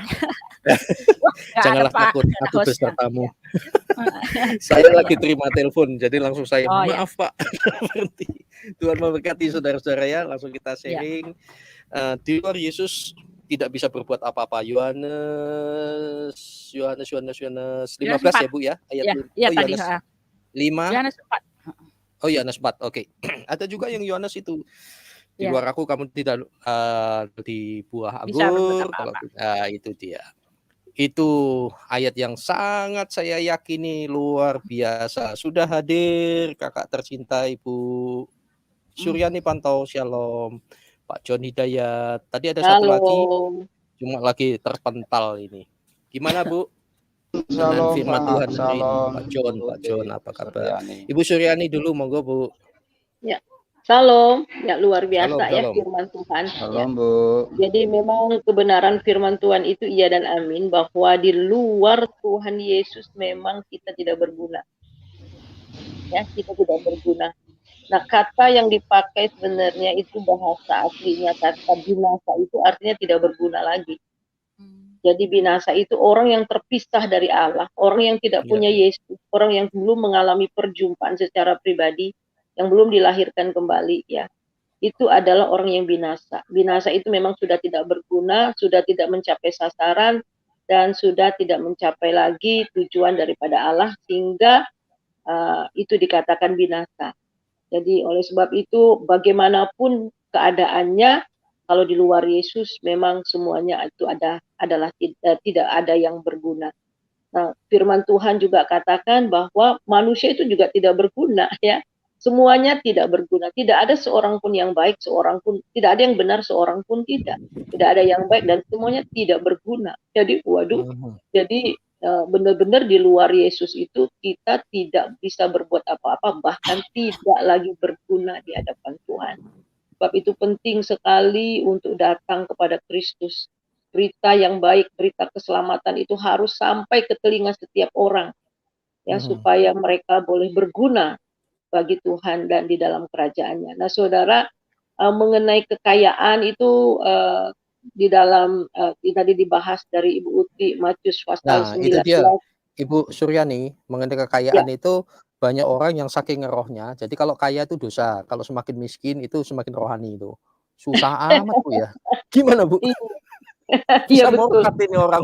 Janganlah takut, aku pesertamu. Saya lagi terima telepon, jadi langsung saya maaf ya. Pak. Tuhan memberkati saudara-saudara ya. Langsung kita sharing. Di luar Yesus tidak bisa berbuat apa-apa. Yohanes 15 ya Bu ya, ayat ya, tadi, Yohanes 5. Yohanes 4. Oh Yohanes 4, oke. Ada juga yang Yohanes itu, di luar aku kamu tidak di buah anggur, kalau itu dia. Itu ayat yang sangat saya yakini luar biasa. Sudah hadir kakak tercinta Ibu Suryani Pantau, Shalom. Pak John Hidayat. Tadi ada satu lagi, cuma lagi terpental ini. Gimana Bu? Dengan firman Tuhan hari ini, Pak John, apa kabar? Ibu Suryani dulu, monggo Bu. Ya, Shalom. Ya, luar biasa ya firman Tuhan. Shalom, ya. Bu. Jadi memang kebenaran firman Tuhan itu iya dan amin, bahwa di luar Tuhan Yesus memang kita tidak berguna. Ya, kita tidak berguna. Nah, kata yang dipakai sebenarnya itu bahasa aslinya, kata binasa itu artinya tidak berguna lagi. Jadi binasa itu orang yang terpisah dari Allah, orang yang tidak punya Yesus, orang yang belum mengalami perjumpaan secara pribadi, yang belum dilahirkan kembali, ya. Itu adalah orang yang binasa. Binasa itu memang sudah tidak berguna, sudah tidak mencapai sasaran, dan sudah tidak mencapai lagi tujuan daripada Allah, sehingga itu dikatakan binasa. Jadi oleh sebab itu bagaimanapun keadaannya, kalau di luar Yesus memang semuanya itu adalah tidak ada yang berguna. Nah, firman Tuhan juga katakan bahwa manusia itu juga tidak berguna, ya. Semuanya tidak berguna. Tidak ada seorang pun yang baik, seorang pun tidak ada yang benar, seorang pun tidak. Tidak ada yang baik dan semuanya tidak berguna. Jadi waduh. Jadi benar-benar di luar Yesus itu kita tidak bisa berbuat apa-apa, bahkan tidak lagi berguna di hadapan Tuhan. Sebab itu penting sekali untuk datang kepada Kristus. Berita yang baik, berita keselamatan itu harus sampai ke telinga setiap orang, ya, supaya mereka boleh berguna bagi Tuhan dan di dalam kerajaannya. Nah, saudara, mengenai kekayaan itu di dalam tadi dibahas dari Ibu Uti, Matius pasal 19. Itu dia, Ibu Suryani, mengenai kekayaan itu banyak orang yang saking rohnya. Jadi kalau kaya itu dosa, kalau semakin miskin itu semakin rohani itu. Susah amat Bu ya. Gimana Bu? Bisa murtad ini orang.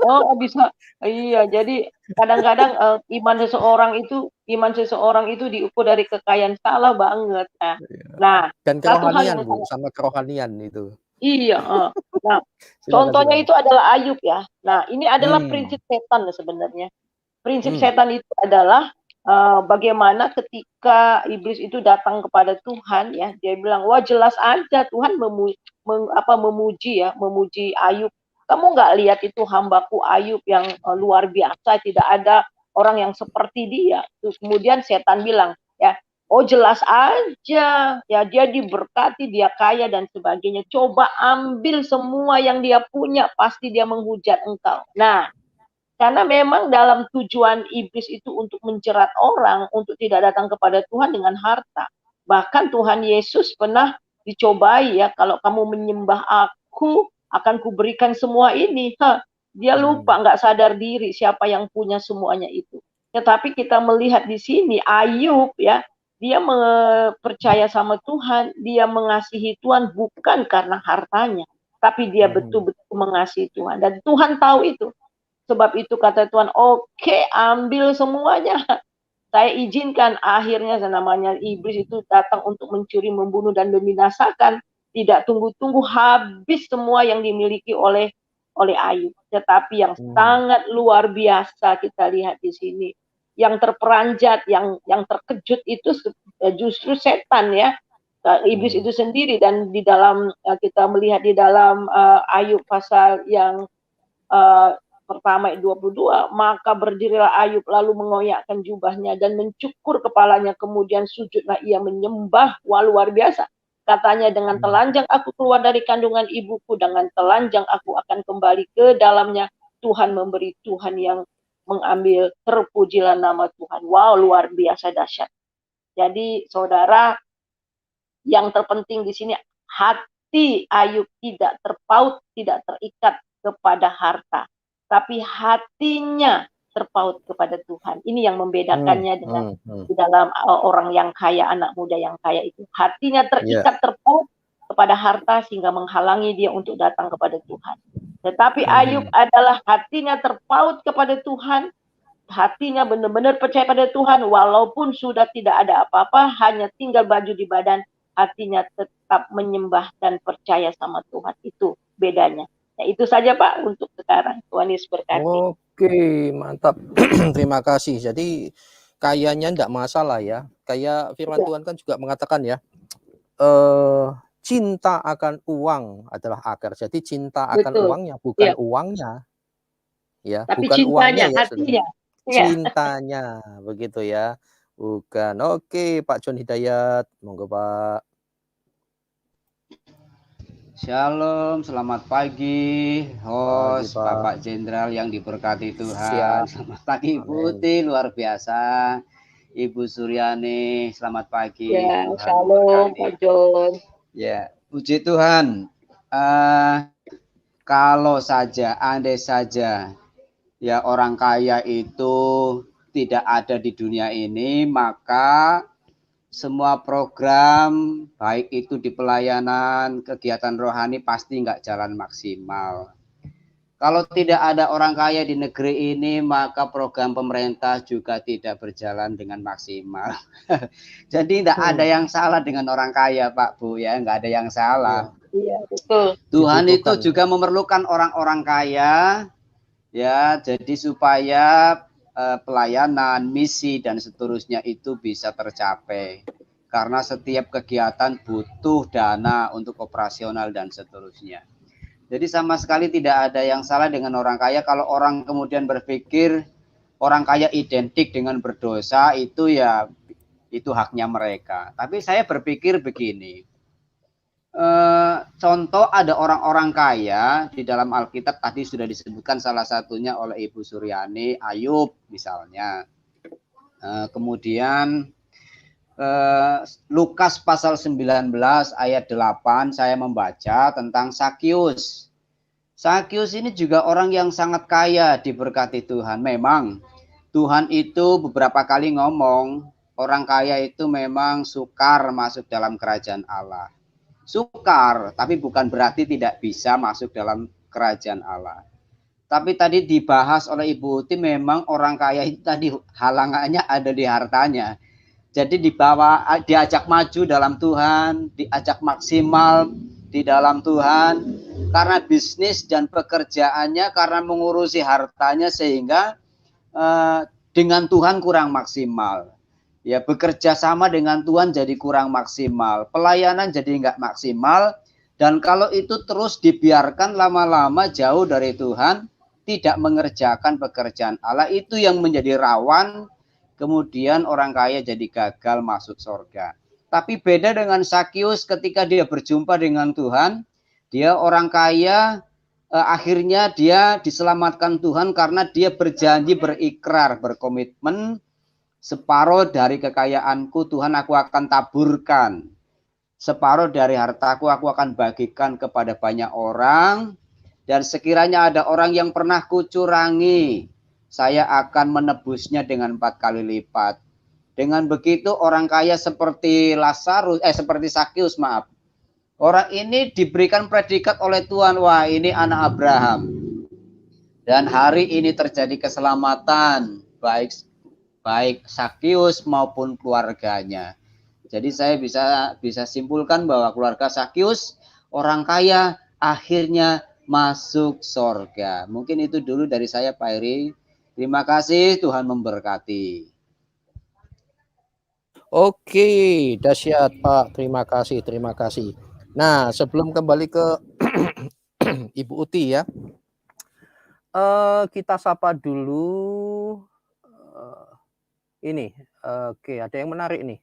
Oh, bisa. Iya, jadi kadang-kadang iman seseorang itu diukur dari kekayaan, salah banget. Nah, dan kerohanian Bu, sama kerohanian itu. Iya. Nah, contohnya itu adalah Ayub, ya. Nah, ini adalah prinsip setan sebenarnya. Prinsip setan itu adalah bagaimana ketika iblis itu datang kepada Tuhan, ya, dia bilang, wah jelas aja Tuhan memuji Ayub. Kamu nggak lihat itu hambaku Ayub yang luar biasa, tidak ada orang yang seperti dia. Terus kemudian setan bilang, ya, oh jelas aja, ya dia diberkati, dia kaya dan sebagainya. Coba ambil semua yang dia punya, pasti dia menghujat engkau. Nah, karena memang dalam tujuan iblis itu untuk menjerat orang, untuk tidak datang kepada Tuhan dengan harta. Bahkan Tuhan Yesus pernah dicobai, ya, kalau kamu menyembah aku, akan kuberikan semua ini. Dia lupa, nggak sadar diri siapa yang punya semuanya itu. Tetapi kita melihat di sini Ayub, ya, dia percaya sama Tuhan, dia mengasihi Tuhan bukan karena hartanya, tapi dia betul-betul mengasihi Tuhan. Dan Tuhan tahu itu. Sebab itu kata Tuhan, oke, ambil semuanya. Saya izinkan. Akhirnya namanya iblis itu datang untuk mencuri, membunuh, dan membinasakan. Tidak tunggu-tunggu, habis semua yang dimiliki oleh Ayub. Tetapi yang sangat luar biasa kita lihat di sini, yang terperanjat, yang terkejut itu justru setan, ya, iblis itu sendiri. Dan di dalam kita melihat di dalam Ayub pasal yang pertama 22, maka berdirilah Ayub lalu mengoyakkan jubahnya dan mencukur kepalanya, kemudian sujudlah ia menyembah. Wah, luar biasa. Katanya, dengan telanjang aku keluar dari kandungan ibuku, dengan telanjang aku akan kembali ke dalamnya. Tuhan memberi, Tuhan yang mengambil, terpujilah nama Tuhan. Wow, luar biasa dahsyat. Jadi saudara, yang terpenting di sini, hati Ayub tidak terpaut, tidak terikat kepada harta, tapi hatinya terpaut kepada Tuhan. Ini yang membedakannya dengan di dalam orang yang kaya, anak muda yang kaya itu. Hatinya terikat, terpaut kepada harta sehingga menghalangi dia untuk datang kepada Tuhan. Tetapi Ayub adalah hatinya terpaut kepada Tuhan, hatinya benar-benar percaya pada Tuhan, walaupun sudah tidak ada apa-apa, hanya tinggal baju di badan, hatinya tetap menyembah dan percaya sama Tuhan. Itu bedanya. Nah, itu saja Pak untuk sekarang. Tuhan Yesus berkati. Oke, mantap. Terima kasih. Jadi kayaknya enggak masalah ya. Kayak firman Tuhan kan juga mengatakan ya, cinta akan uang adalah akar. Jadi cinta akan uangnya, bukan uangnya. Ya, tapi bukan cintanya, uangnya ya, hatinya. Cintanya, begitu ya. Bukan. Oke, Pak John Hidayat, monggo Pak. Shalom, selamat pagi, host Bapak Jenderal yang diberkati Tuhan. Selamat pagi Ibu Uti, luar biasa. Ibu Suryani, selamat pagi. Ya, shalom Pak John. Ya, puji Tuhan. Kalau saja, andai saja, ya orang kaya itu tidak ada di dunia ini, maka semua program, baik itu di pelayanan, kegiatan rohani pasti nggak jalan maksimal. Kalau tidak ada orang kaya di negeri ini, maka program pemerintah juga tidak berjalan dengan maksimal. Jadi tidak ada yang salah dengan orang kaya, Pak Bu, ya, nggak ada yang salah. Iya, betul. Tuhan itu juga memerlukan orang-orang kaya, ya, jadi supaya pelayanan, misi, dan seterusnya itu bisa tercapai. Karena setiap kegiatan butuh dana untuk operasional dan seterusnya. Jadi sama sekali tidak ada yang salah dengan orang kaya. Kalau orang kemudian berpikir orang kaya identik dengan berdosa, itu ya itu haknya mereka. Tapi saya berpikir begini. Contoh ada orang-orang kaya di dalam Alkitab tadi sudah disebutkan salah satunya oleh Ibu Suryani, Ayub misalnya. Kemudian Lukas pasal 19 ayat 8 saya membaca tentang Sakius. Sakius ini juga orang yang sangat kaya diberkati Tuhan. Memang Tuhan itu beberapa kali ngomong orang kaya itu memang sukar masuk dalam kerajaan Allah. Sukar, tapi bukan berarti tidak bisa masuk dalam kerajaan Allah. Tapi tadi dibahas oleh Ibu Uti, memang orang kaya itu tadi halangannya ada di hartanya. Jadi diajak maju dalam Tuhan, diajak maksimal di dalam Tuhan, karena bisnis dan pekerjaannya, karena mengurusi hartanya, sehingga dengan Tuhan kurang maksimal. Ya, bekerja sama dengan Tuhan jadi kurang maksimal, pelayanan jadi nggak maksimal, dan kalau itu terus dibiarkan lama-lama jauh dari Tuhan, tidak mengerjakan pekerjaan Allah, itu yang menjadi rawan, kemudian orang kaya jadi gagal masuk surga. Tapi beda dengan Sakius ketika dia berjumpa dengan Tuhan, dia orang kaya, akhirnya dia diselamatkan Tuhan karena dia berjanji, berikrar, berkomitmen, separuh dari kekayaanku Tuhan aku akan taburkan. Separuh dari hartaku aku akan bagikan kepada banyak orang. Dan sekiranya ada orang yang pernah kucurangi, saya akan menebusnya dengan 4 kali lipat. Dengan begitu orang kaya seperti seperti Sakius, maaf. Orang ini diberikan predikat oleh Tuhan, wah ini anak Abraham. Dan hari ini terjadi keselamatan, baik Sakius maupun keluarganya. Jadi saya bisa simpulkan bahwa keluarga Sakius, orang kaya, akhirnya masuk surga. Mungkin itu dulu dari saya, Pak Heri. Terima kasih, Tuhan memberkati. Oke, dahsyat Pak. Terima kasih. Nah, sebelum kembali ke Ibu Uti ya, kita sapa dulu. Ini, oke, ada yang menarik nih.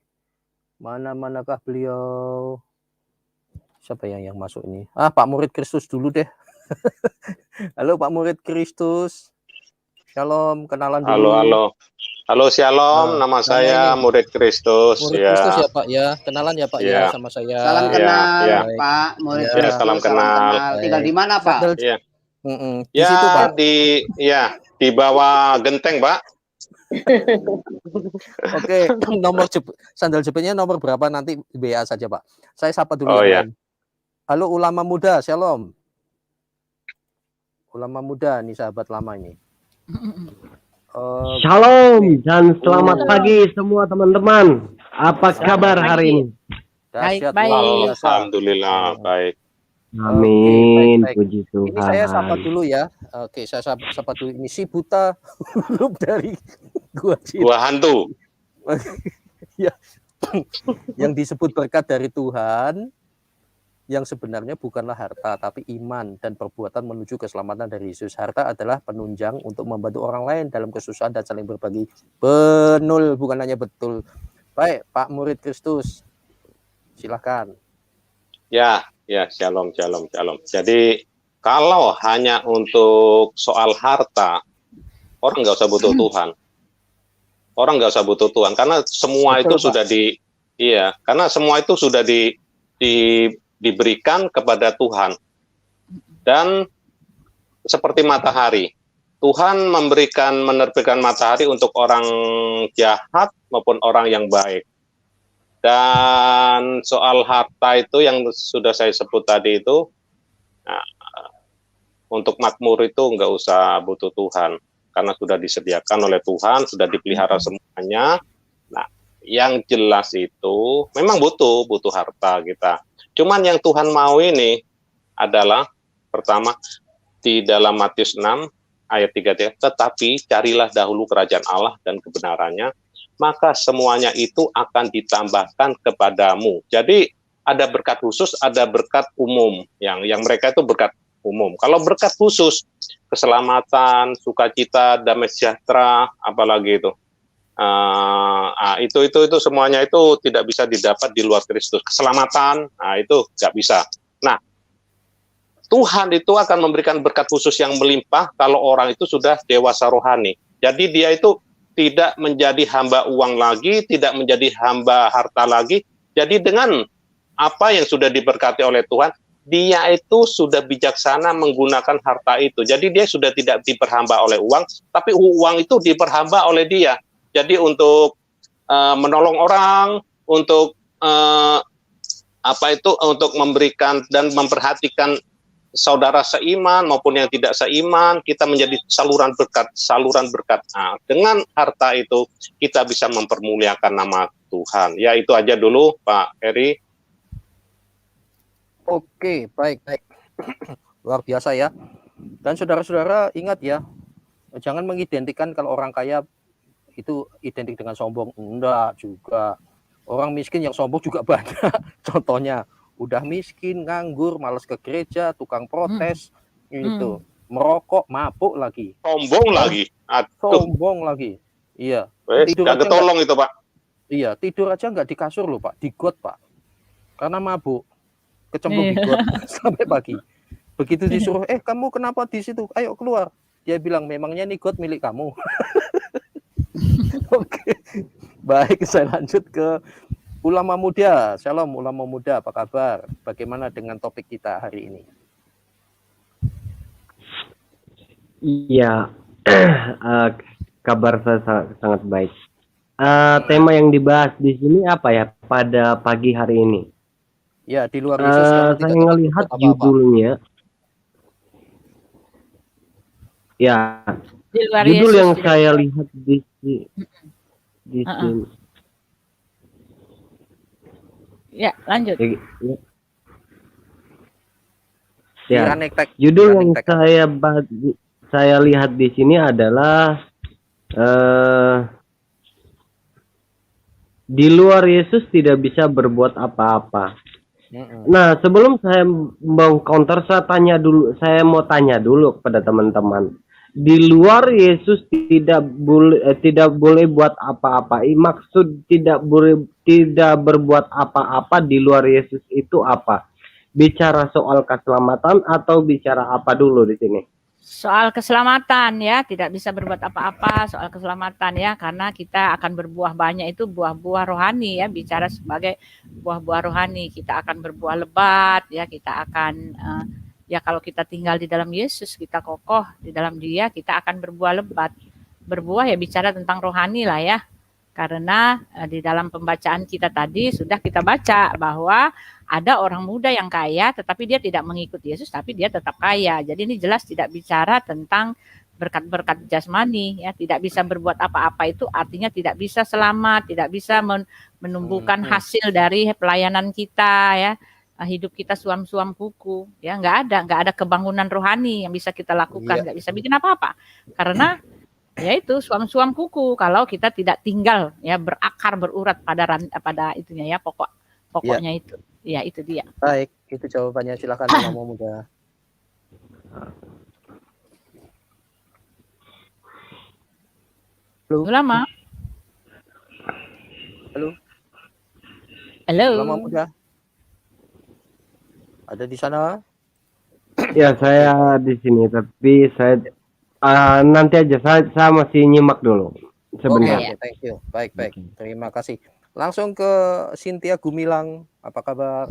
Manakah beliau? Siapa yang masuk ini? Pak Murid Kristus dulu deh. Halo Pak Murid Kristus. Shalom, kenalan dulu. Halo, shalom. Nama saya ini Murid Kristus. Murid Kristus ya Pak ya. Kenalan ya Pak ya sama saya. Salam kenal Pak Murid Kristus. Salam kenal. Tinggal di mana Pak? Iya. Di situ Pak. Di bawah genteng Pak. Oke, nomor sandal jepitnya nomor berapa nanti WA saja Pak. Saya sapa dulu yang lain. Halo ulama muda, shalom. Ulama muda nih sahabat lama ini. Shalom dan selamat pagi semua teman-teman. Apa kabar hari ini? Dahsyat, Baik. luar biasa. Alhamdulillah, baik. Amin, baik. puji Tuhan. Ini saya sapa dulu ya. Oke, saya sapa dulu. Ini si buta huruf dari Gua hantu. Ya. Yang disebut berkat dari Tuhan, yang sebenarnya bukanlah harta, tapi iman dan perbuatan menuju keselamatan dari Yesus. Harta adalah penunjang untuk membantu orang lain dalam kesusahan dan saling berbagi. Benul, bukan hanya betul. Baik, Pak Murid Kristus, silahkan. Ya, shalom. Jadi kalau hanya untuk soal harta, orang nggak usah butuh Tuhan. Orang nggak usah butuh Tuhan, karena semua Betul, itu Pak. sudah karena semua itu sudah diberikan kepada Tuhan. Dan seperti matahari, Tuhan menerbitkan matahari untuk orang jahat maupun orang yang baik. Dan soal harta itu yang sudah saya sebut tadi itu, untuk makmur itu nggak usah butuh Tuhan, karena sudah disediakan oleh Tuhan, sudah dipelihara semuanya. Nah, yang jelas itu memang butuh harta kita. Cuman yang Tuhan mau ini adalah pertama di dalam Matius 6 ayat 33, tetapi carilah dahulu kerajaan Allah dan kebenarannya, maka semuanya itu akan ditambahkan kepadamu. Jadi ada berkat khusus, ada berkat umum. Yang mereka itu berkat umum. Kalau berkat khusus, keselamatan, sukacita, damai sejahtera, apalagi itu. Itu semuanya itu tidak bisa didapat di luar Kristus. Keselamatan, itu nggak bisa. Nah, Tuhan itu akan memberikan berkat khusus yang melimpah kalau orang itu sudah dewasa rohani. Jadi dia itu tidak menjadi hamba uang lagi, tidak menjadi hamba harta lagi. Jadi dengan apa yang sudah diberkati oleh Tuhan, dia itu sudah bijaksana menggunakan harta itu. Jadi dia sudah tidak diperhamba oleh uang, tapi uang itu diperhamba oleh dia. Jadi untuk menolong orang, untuk untuk memberikan dan memperhatikan saudara seiman maupun yang tidak seiman, kita menjadi saluran berkat. Nah, dengan harta itu kita bisa mempermuliakan nama Tuhan. Ya, itu aja dulu Pak Heri. Oke, baik. Luar biasa ya. Dan saudara-saudara ingat ya, jangan mengidentikan kalau orang kaya itu identik dengan sombong. Enggak juga. Orang miskin yang sombong juga banyak. Contohnya, udah miskin, nganggur, malas ke gereja, tukang protes, itu merokok, mabuk lagi. Sombong lagi. Sombong lagi. Iya. Nggak ketolong itu, Pak. Iya, tidur aja nggak di kasur loh, Pak. Di got, Pak. Karena mabuk. Kecemplung di got sampai pagi. Begitu disuruh, kamu kenapa di situ? Ayo keluar. Dia bilang, memangnya ini got milik kamu. Oke. Baik, saya lanjut ke ulama muda. Shalom ulama muda, apa kabar? Bagaimana dengan topik kita hari ini? Iya, kabar saya sangat baik. Tema yang dibahas di sini apa ya pada pagi hari ini? Ya, di luar Yesus saya ngelihat judulnya. Ya, judul Yesus yang saya lihat di sini. Ya, lanjut. Ya, judul yang saya lihat di sini adalah di luar Yesus tidak bisa berbuat apa-apa. Nah, sebelum saya meng-counter, saya mau tanya dulu kepada teman-teman. Di luar Yesus tidak boleh buat apa-apa. Maksud tidak berbuat apa-apa di luar Yesus itu apa? Bicara soal keselamatan atau bicara apa dulu di sini? Soal keselamatan ya, tidak bisa berbuat apa-apa soal keselamatan ya, karena kita akan berbuah banyak itu buah-buah rohani ya, bicara sebagai buah-buah rohani. Kita akan berbuah lebat ya, kita akan ya kalau kita tinggal di dalam Yesus, kita kokoh di dalam Dia, kita akan berbuah lebat. Berbuah ya bicara tentang rohani lah ya. Karena di dalam pembacaan kita tadi sudah kita baca bahwa ada orang muda yang kaya tetapi dia tidak mengikuti Yesus tapi dia tetap kaya. Jadi ini jelas tidak bicara tentang berkat-berkat jasmani ya, tidak bisa berbuat apa-apa itu artinya tidak bisa selamat, tidak bisa menumbuhkan hasil dari pelayanan kita ya. Hidup kita suam-suam kuku ya, nggak ada kebangunan rohani yang bisa kita lakukan, nggak bisa bikin apa-apa karena yaitu suam-suam kuku kalau kita tidak tinggal ya berakar berurat pada itunya ya pokoknya itu ya itu dia. Baik, itu jawabannya, silakan Mama Muda. Halo. Lama. Halo. Halo. Mama Muda. Ada di sana? Ya, saya di sini, tapi saya nanti aja, saya masih nyimak dulu sebentar. Oke, thank you. Baik. Terima kasih. Langsung ke Cynthia Gumilang. Apa kabar?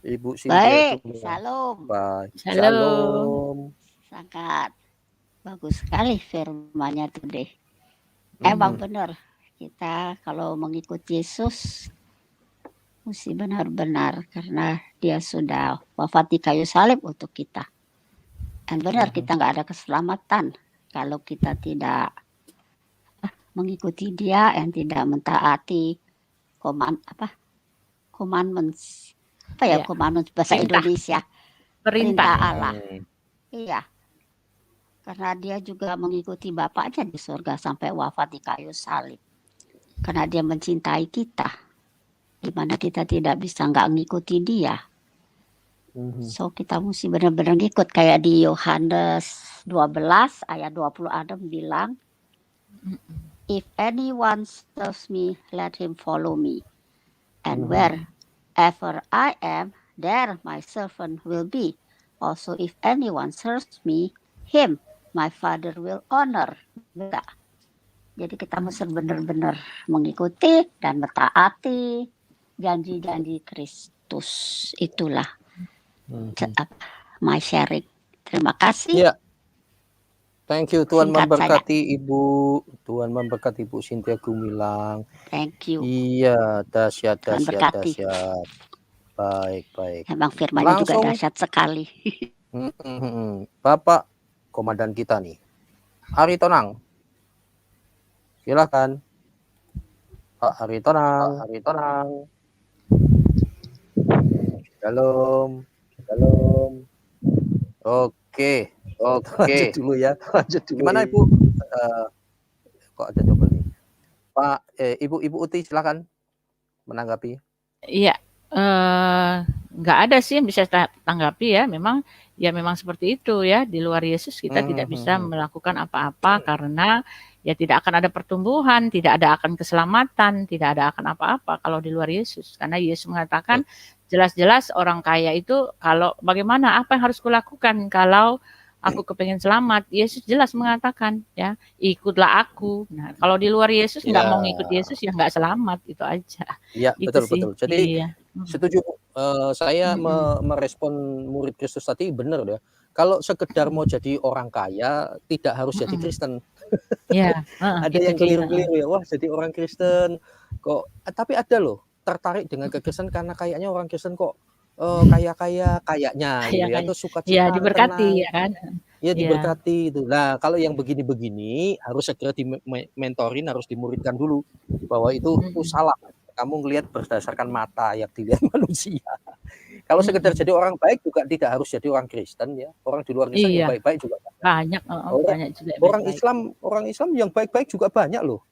Ibu Cynthia Baik, Shalom. Baik. Shalom. Sangat bagus sekali firman-Nya today. Emang benar, kita kalau mengikuti Yesus mesti benar-benar karena dia sudah wafat di kayu salib untuk kita. Dan benar kita nggak ada keselamatan kalau kita tidak mengikuti dia dan tidak mentaati commandments commandments bahasa Indonesia, perintah Allah. Iya, karena dia juga mengikuti Bapaknya di surga sampai wafat di kayu salib karena dia mencintai kita, di mana kita tidak bisa nggak mengikuti dia. So kita mesti benar-benar ngikut kayak di Yohanes 12 ayat 26 bilang, if anyone serves me, let him follow me, and wherever I am, there my servant will be. Also if anyone serves me, him my Father will honor. Jadi kita mesti benar-benar mengikuti dan mentaati janji-janji Kristus. Itulah my sharing. Terima kasih. Ya. Thank you. Tuhan memberkati Ibu. Tuhan memberkati Ibu Cynthia Gumilang. Thank you. Iya, dahsyat. Baik. Emang firman-Nya juga dahsyat sekali. Bapak komandan kita nih, Ari Tonang. Silakan. Pak Ari Tonang. Shalom. Oke. Lanjut dulu ya. Gimana Ibu? Kok ada double nih? Pak, Ibu Uti silakan menanggapi. Iya, nggak ada sih yang bisa tanggapi ya. Memang seperti itu ya. Di luar Yesus kita tidak bisa melakukan apa-apa karena ya tidak akan ada pertumbuhan, tidak ada akan keselamatan, tidak ada akan apa-apa kalau di luar Yesus. Karena Yesus mengatakan jelas-jelas orang kaya itu kalau bagaimana apa yang harus kulakukan kalau aku kepengen selamat. Yesus jelas mengatakan ya ikutlah aku. Nah kalau di luar Yesus nggak mau ngikut Yesus ya nggak selamat, itu aja. Iya Gitu sih. betul. Jadi setuju. Saya merespon murid Kristus tadi benar ya. Kalau sekedar mau jadi orang kaya tidak harus jadi Kristen. Ya, Ada yang keliru-keliru ya. Wah jadi orang Kristen kok. Tapi ada loh tertarik dengan kekristenan karena kayaknya orang Kristen kok kayaknya gitu ya, atau suka ya diberkati ya kan. Ya diberkati itu. Nah kalau yang begini-begini harus segera dimentorin, harus dimuridkan dulu bahwa itu salah. Kamu ngelihat berdasarkan mata yang dilihat manusia. Kalau sekedar jadi orang baik juga tidak harus jadi orang Kristen ya. Orang di luar Kristen yang baik-baik juga banyak. Banyak juga. Orang Islam yang baik-baik juga banyak loh.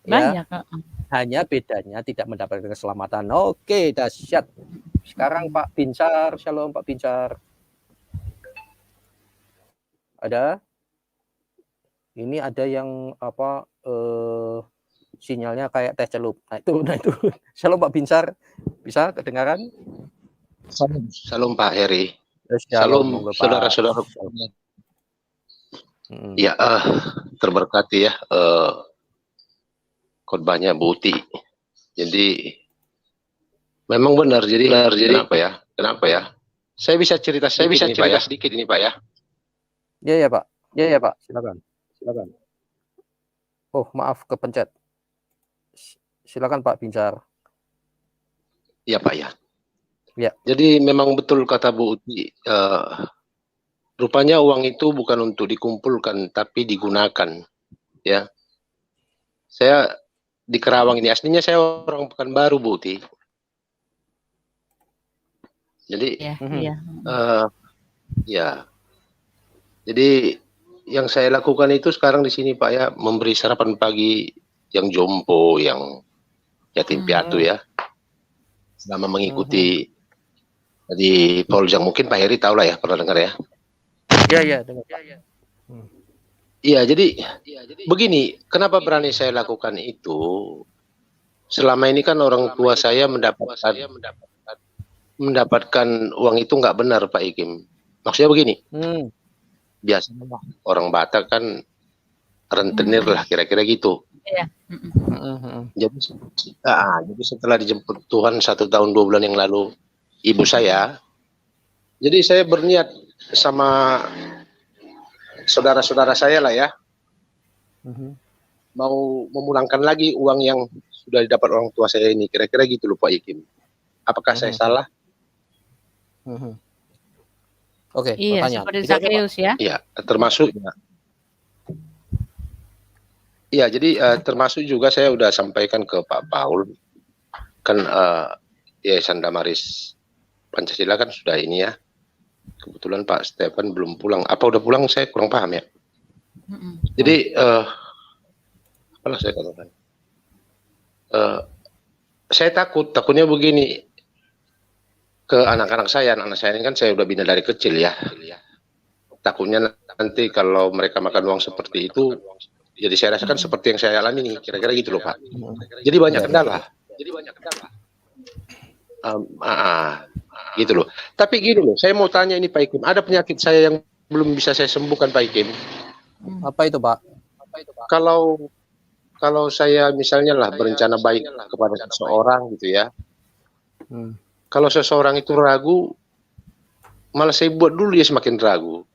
Banyak. Ya. Hanya bedanya tidak mendapatkan keselamatan. Oke, dahsyat. Sekarang Pak Bincar, shalom Pak Bincar. Ada? Ini ada yang apa? Sinyalnya kayak teh celup. Nah itu. Shalom Pak Bincar, bisa kedengaran? Shalom Pak Heri. Shalom saudara-saudara. Ya, terberkati ya khotbahnya Bu Uti. Jadi memang benar. Jadi kenapa ya? Saya bisa cerita sedikit ini Pak ya. Iya Pak. Silakan. Oh maaf kepencet. Silakan Pak Bincar. Ya Pak ya. Ya. Jadi memang betul kata Bu Uti, rupanya uang itu bukan untuk dikumpulkan tapi digunakan. Ya. Saya di Kerawang ini, aslinya saya orang Pekanbaru Bu Uti. Jadi ya. Jadi yang saya lakukan itu sekarang di sini Pak ya, memberi sarapan pagi yang jompo, yang yatim piatu ya. Selama mengikuti di Polsek, mungkin Pak Heri tahu lah ya, pernah dengar ya? Iya, dengar. Iya, jadi begini, kenapa berani saya lakukan itu? Selama ini kan orang tua saya mendapatkan uang itu nggak benar Pak Ikim. Maksudnya begini, biasanya orang Batak kan rentenir lah, kira-kira gitu. Iya. Jadi setelah dijemput Tuhan 1 tahun 2 bulan yang lalu, ibu saya, jadi saya berniat sama saudara-saudara saya lah ya, mau memulangkan lagi uang yang sudah didapat orang tua saya ini, kira-kira gitu loh Pak Ikim. Apakah saya salah? Oke, Iya, pertanyaan. seperti Zakheus ya. Iya, termasuk ya. Iya, jadi termasuk juga saya udah sampaikan ke Pak Paul, kan Yayasan Damaris Pancasila kan sudah ini ya. Kebetulan Pak Stefan belum pulang. Apa udah pulang? Saya kurang paham ya. Jadi apalah saya katakan. Saya takutnya begini, ke anak-anak saya ini kan saya udah bina dari kecil ya. Takutnya nanti kalau mereka makan uang seperti itu, jadi saya rasakan seperti yang saya alami nih, kira-kira gitu loh Pak. Jadi banyak kendala. Gitu loh. Tapi gini loh, saya mau tanya ini Pak Ikim, ada penyakit saya yang belum bisa saya sembuhkan Pak Ikim. Apa itu Pak? Kalau saya misalnya lah berencana baik kepada seseorang gitu ya. Kalau seseorang itu ragu, malah saya buat dulu dia semakin ragu.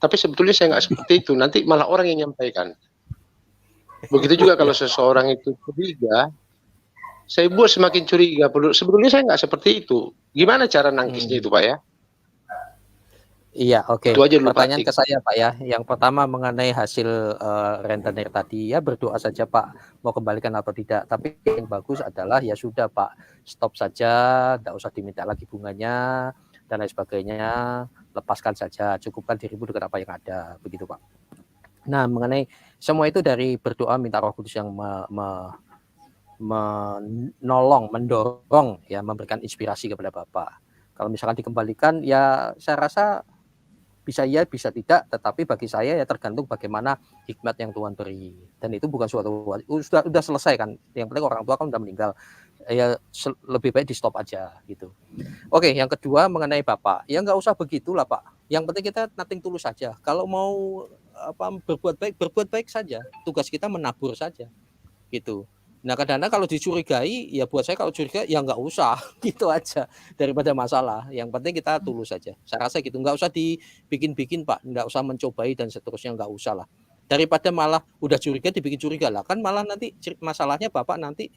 Tapi sebetulnya saya nggak seperti itu, nanti malah orang yang nyampaikan. Begitu juga kalau seseorang itu curiga, saya buat semakin curiga. Sebetulnya saya nggak seperti itu. Gimana cara nangkisnya itu Pak ya? Iya, oke. Itu aja dulu, Pertanyaan Pak. ke saya Pak ya. Yang pertama mengenai hasil rentenir tadi, ya berdoa saja Pak, mau kembalikan atau tidak. Tapi yang bagus adalah ya sudah Pak, stop saja, tidak usah diminta lagi bunganya dan lain sebagainya, lepaskan saja, cukupkan dirimu dengan apa yang ada, begitu Pak. Nah, mengenai semua itu dari berdoa minta Roh Kudus yang menolong, mendorong, ya, memberikan inspirasi kepada Bapak. Kalau misalkan dikembalikan, ya saya rasa bisa iya, bisa tidak, tetapi bagi saya ya tergantung bagaimana hikmat yang Tuhan beri. Dan itu bukan suatu sudah selesai kan. Yang penting orang tua kan sudah meninggal. Ya lebih baik di stop aja gitu. Oke, yang kedua mengenai Bapak, ya nggak usah begitulah Pak. Yang penting kita nothing tulus saja. Kalau mau berbuat baik saja. Tugas kita menabur saja, gitu. Nah kadang-kadang kalau dicurigai, ya buat saya kalau curiga ya nggak usah, gitu aja daripada masalah. Yang penting kita tulus saja. Saya rasa gitu, nggak usah dibikin-bikin Pak, nggak usah mencobai dan seterusnya, nggak usah lah. Daripada malah udah curiga dibikin curiga lah, kan malah nanti masalahnya Bapak nanti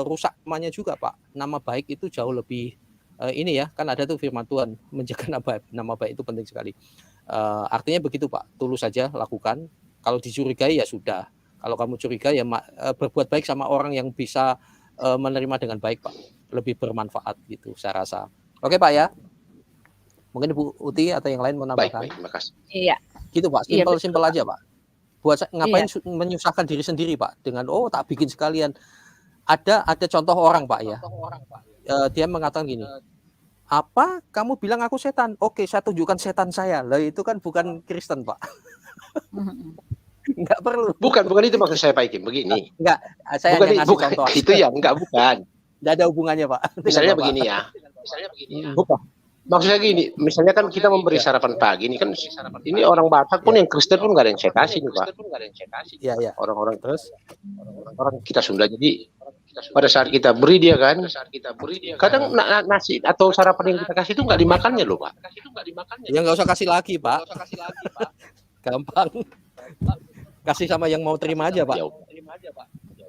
rusak namanya juga Pak. Nama baik itu jauh lebih ini ya, kan ada tuh firman Tuhan, menjaga nama baik itu penting sekali. Artinya begitu Pak, tulus saja lakukan. Kalau dicurigai ya sudah. Kalau kamu curiga ya berbuat baik sama orang yang bisa menerima dengan baik Pak, lebih bermanfaat gitu saya rasa. Oke Pak ya, mungkin Bu Uti atau yang lain mau nambahkan? Baik, terima kasih. Iya. Gitu Pak, simpel aja Pak. Buat ngapain menyusahkan diri sendiri Pak dengan tak bikin sekalian. Ada contoh orang Pak ya, dia mengatakan gini, apa kamu bilang aku setan? Oke, saya tunjukkan setan saya. Lah itu kan bukan Kristen Pak. Enggak perlu. Bukan itu maksud saya Pak Ikim, begini. Enggak, saya hanya ngasih contoh. Itu ya, bukan. Enggak ada hubungannya Pak. Misalnya begini ya. Bukan. Maksudnya gini, misalnya kan kita memberi sarapan pagi ini kan, ini orang Batak pun yang Kristen pun nggak ada yang saya kasih nih Pak. Iya. Orang-orang terus, orang kita Sunda, jadi pada saat kita beri dia kan, kadang nasi atau sarapan yang kita kasih itu nggak dimakannya loh Pak. Ya nggak usah kasih lagi Pak. Gampang. Kasih sama yang mau terima aja Pak.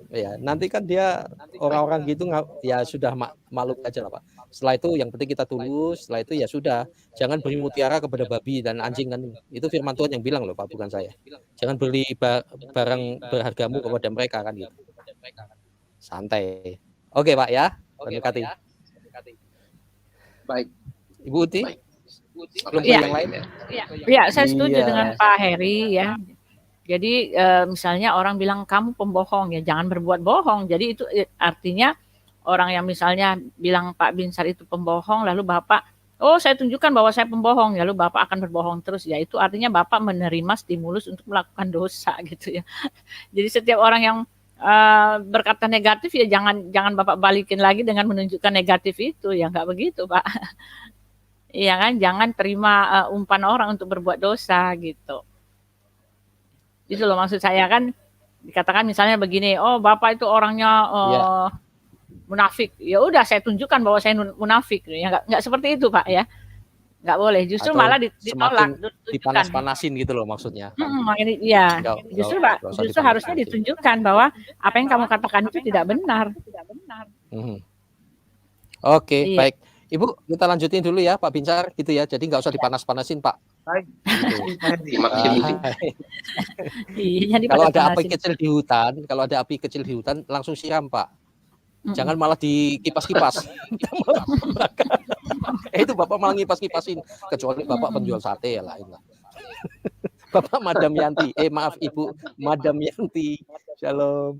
Ya nanti kan dia orang-orang gitu ya sudah maklum aja lah Pak. Setelah itu yang penting kita tulus, setelah itu ya sudah. Jangan beri mutiara kepada babi dan anjing kan. Itu firman Tuhan yang bilang loh Pak, bukan saya. Jangan beli barang berhargamu kepada mereka kan gitu. Santai. Oke Pak ya, mendekati. Baik. Ibu Uti? Belum Ya, yang lain ya? Ya, saya setuju dengan Pak Heri ya. Jadi misalnya orang bilang kamu pembohong ya, jangan berbuat bohong. Jadi itu artinya orang yang misalnya bilang Pak Binsar itu pembohong, lalu Bapak, oh saya tunjukkan bahwa saya pembohong, lalu Bapak akan berbohong terus. Ya itu artinya Bapak menerima stimulus untuk melakukan dosa gitu ya. Jadi setiap orang yang berkata negatif ya jangan Bapak balikin lagi dengan menunjukkan negatif itu, ya nggak begitu Pak. Iya kan, jangan terima umpan orang untuk berbuat dosa gitu. Itu loh maksud saya kan, dikatakan misalnya begini, oh Bapak itu orangnya munafik. Ya udah saya tunjukkan bahwa saya munafik. Ya nggak seperti itu Pak ya. Nggak boleh, justru atau malah ditolak, dipanas-panasin gitu loh maksudnya. Iya, justru Pak, justru harusnya ditunjukkan bahwa apa yang kamu katakan itu tidak benar. Oke, baik. Ibu, kita lanjutin dulu ya Pak Binsar gitu ya. Jadi nggak usah dipanas-panasin Pak. Baik. Kalau ada api kecil di hutan, langsung siram Pak. Jangan malah dikipas-kipas. Itu Bapak malah ngipas-kipasin. Kecuali Bapak penjual sate ya lain lah. Bapak Madam Yanti. Maaf Ibu Madam Yanti. Shalom.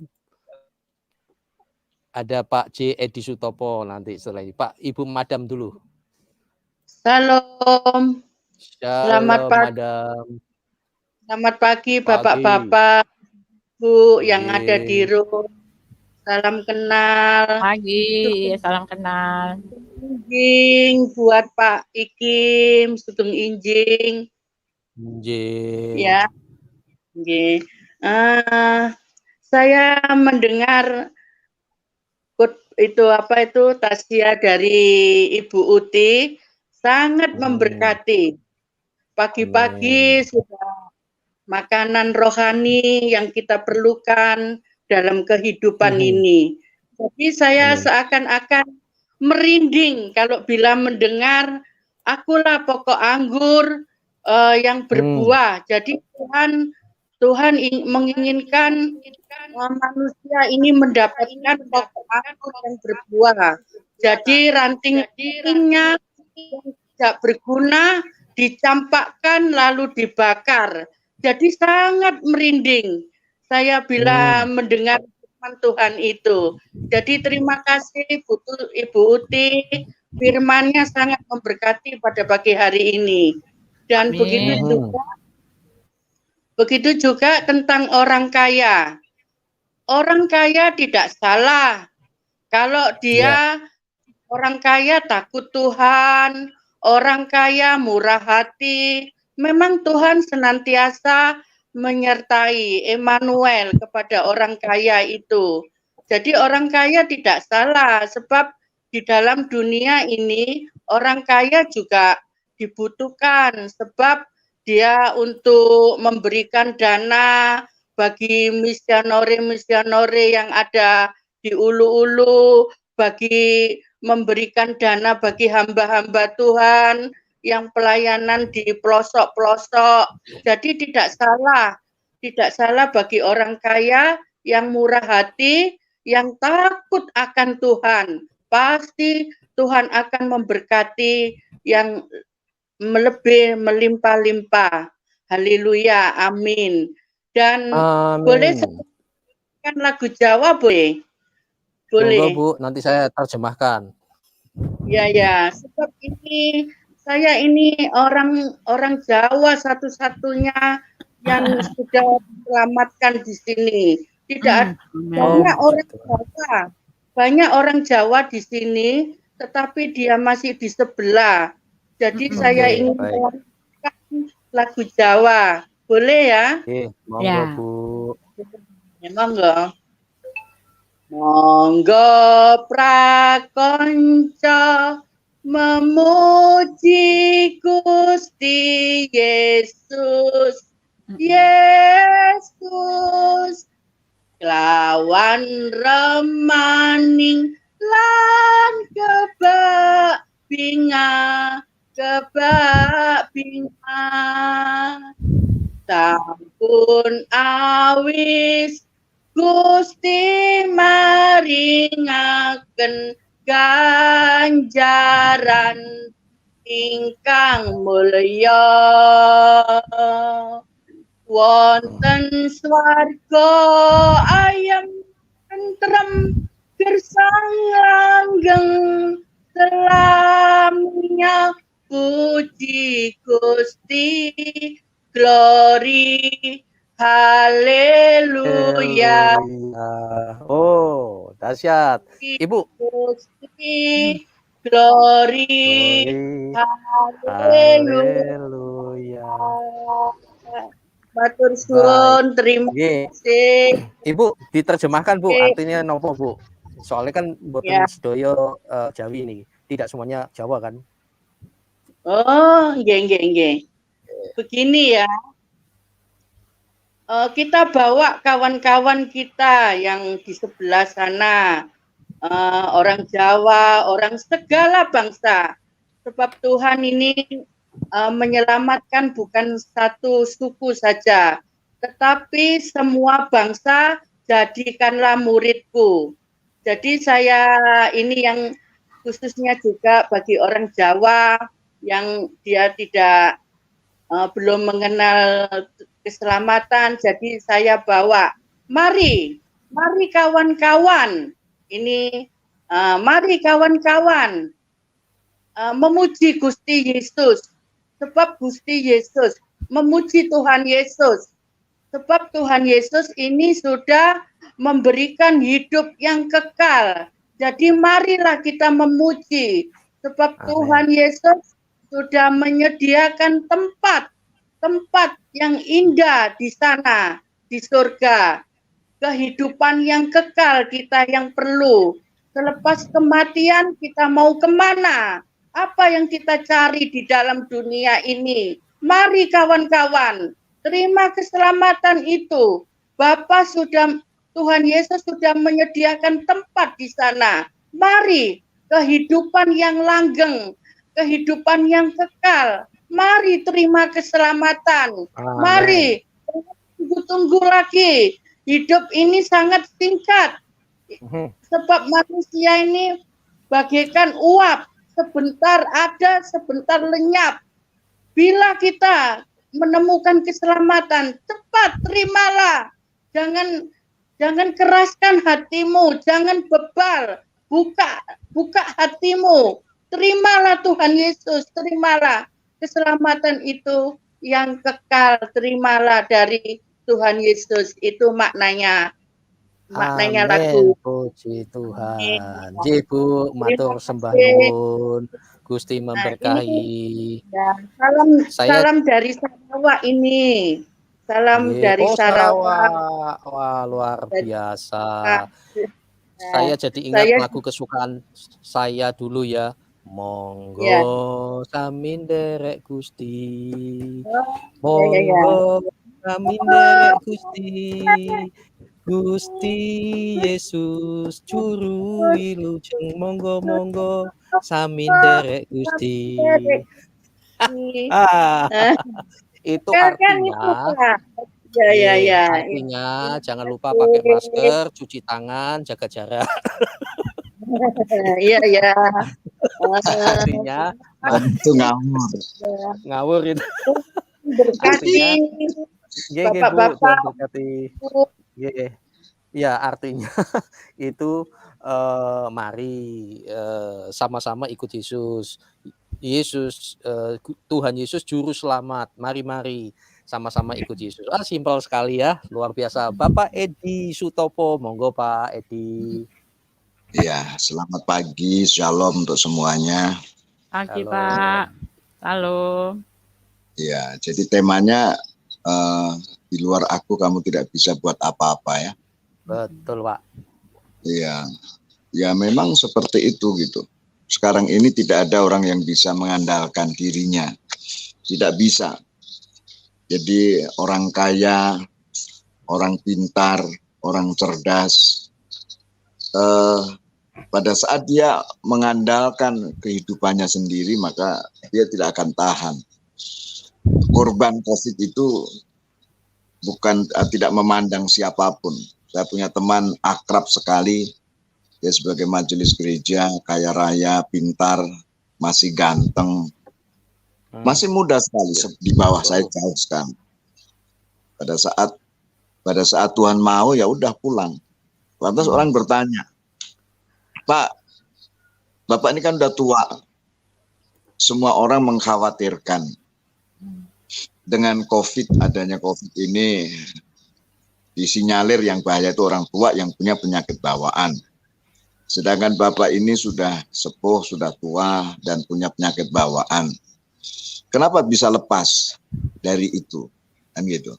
Ada Pak J. Edi Sutopo nanti setelah ini. Pak, Ibu Madam dulu. Shalom. Selamat pagi, Madam. Selamat pagi Bapak-bapak, Bu yang ada di room. Salam kenal. Pagi, salam kenal. Injing buat Pak Ikim, Sugeng Injing. Injing. Ya. Injing. Saya mendengar itu tausiah dari Ibu Uti sangat memberkati. Pagi-pagi sudah makanan rohani yang kita perlukan dalam kehidupan ini. Jadi saya seakan-akan merinding kalau bila mendengar akulah pokok anggur yang berbuah. Jadi Tuhan menginginkan manusia ini mendapatkan pokok anggur yang berbuah. Jadi ranting-rantingnya yang tidak berguna dicampakkan lalu dibakar. Jadi sangat merinding saya bila mendengar firman Tuhan itu. Jadi terima kasih Ibu Uti, firman-Nya sangat memberkati pada pagi hari ini. Dan begitu juga tentang orang kaya. Orang kaya tidak salah kalau dia orang kaya takut Tuhan, orang kaya murah hati. Memang Tuhan senantiasa menyertai Emmanuel kepada orang kaya itu. Jadi orang kaya tidak salah sebab di dalam dunia ini orang kaya juga dibutuhkan sebab dia untuk memberikan dana bagi misioneri yang ada di ulu-ulu, bagi memberikan dana bagi hamba-hamba Tuhan yang pelayanan di pelosok-pelosok. Jadi tidak salah bagi orang kaya yang murah hati, yang takut akan Tuhan. Pasti Tuhan akan memberkati yang melimpah-limpah. Haleluya, amin. Dan boleh kan lagu Jawa boleh? Boleh. Bu, nanti saya terjemahkan. Ya, sebab saya ini orang Jawa satu-satunya yang sudah diselamatkan di sini. Tidak banyak orang Jawa di sini, tetapi dia masih di sebelah. Jadi saya ingin menyanyikan lagu Jawa. Boleh ya? Monggo, Bu. Monggo. Monggo prakonco memuji Gusti Yesus. Yesus lawan awan remaning lan kebak binga sampun awis Gusti maringaken ganjaran ingkang mulya wonten swarga ayem tentrem gersang langgeng selamanya puji Gusti glory haleluya. Oh, dahsyat. Ibu. Gusti glory haleluya. Matur suwun, terima kasih. Ibu, diterjemahkan Bu, artinya nopo Bu? Soalnya kan boten sedoyo Jawi ini, tidak semuanya Jawa kan? Oh, nggih. Begini ya, kita bawa kawan-kawan kita yang di sebelah sana, orang Jawa, orang segala bangsa, sebab Tuhan ini menyelamatkan bukan satu suku saja, tetapi semua bangsa. Jadikanlah muridku. Jadi saya ini yang khususnya juga bagi orang Jawa yang dia tidak belum mengenal keselamatan, jadi saya bawa, mari kawan-kawan, ini mari kawan-kawan memuji Gusti Yesus, sebab Gusti Yesus, memuji Tuhan Yesus, sebab Tuhan Yesus ini sudah memberikan hidup yang kekal. Jadi marilah kita memuji, sebab Tuhan Yesus sudah menyediakan tempat yang indah di sana, di surga. Kehidupan yang kekal kita yang perlu. Selepas kematian kita mau kemana? Apa yang kita cari di dalam dunia ini? Mari kawan-kawan, terima keselamatan itu. Tuhan Yesus sudah menyediakan tempat di sana. Mari, kehidupan yang langgeng, kehidupan yang kekal. Mari terima keselamatan. Amen. Mari, tunggu lagi. Hidup ini sangat singkat. Sebab manusia ini bagaikan uap. Sebentar ada, sebentar lenyap. Bila kita menemukan keselamatan, cepat terimalah. Jangan keraskan hatimu, jangan bebal. Buka hatimu. Terimalah Tuhan Yesus, terimalah keselamatan itu yang kekal, terimalah dari Tuhan Yesus. Itu maknanya. Maknanya lagu. Puji Tuhan. Ibu matur sembah nuwun. Gusti memberkahi. Salam dari Sarawak ini. Salam dari Sarawak. Wah, luar biasa. Saya jadi ingat lagu kesukaan saya dulu ya. Monggo samin derek Gusti. Monggo samin derek Gusti. Gusti Yesus juru wilujeng monggo samin derek Gusti. Itu artinya artinya jangan lupa pakai masker, cuci tangan, jaga jarak. Iya. Artinya itu ngawur itu. Berkati Bapak-bapak. Ya, artinya itu mari sama-sama ikut Yesus. Tuhan Yesus juru selamat. Mari sama-sama ikut Yesus. Simpel sekali ya, luar biasa. Bapak Edi Sutopo, monggo Pak Edi. Ya, selamat pagi, shalom untuk semuanya. Pagi Pak. Halo. Ya, jadi temanya di luar aku kamu tidak bisa buat apa-apa ya. Betul Pak. Iya, ya memang seperti itu gitu. Sekarang ini tidak ada orang yang bisa mengandalkan dirinya. Tidak bisa. Jadi orang kaya, orang pintar, orang cerdas, pada saat dia mengandalkan kehidupannya sendiri, maka dia tidak akan tahan. Korban COVID itu bukan tidak memandang siapapun. Saya punya teman akrab sekali, dia sebagai majelis gereja, kaya raya, pintar, masih ganteng, masih muda sekali, di bawah saya jauh sekali. Pada saat Tuhan mau, ya udah pulang. Lantas orang bertanya, Pak, Bapak ini kan udah tua. Semua orang mengkhawatirkan dengan adanya COVID ini, disinyalir yang bahaya itu orang tua yang punya penyakit bawaan. Sedangkan Bapak ini sudah sepuh, sudah tua, dan punya penyakit bawaan. Kenapa bisa lepas dari itu? Kan gitu.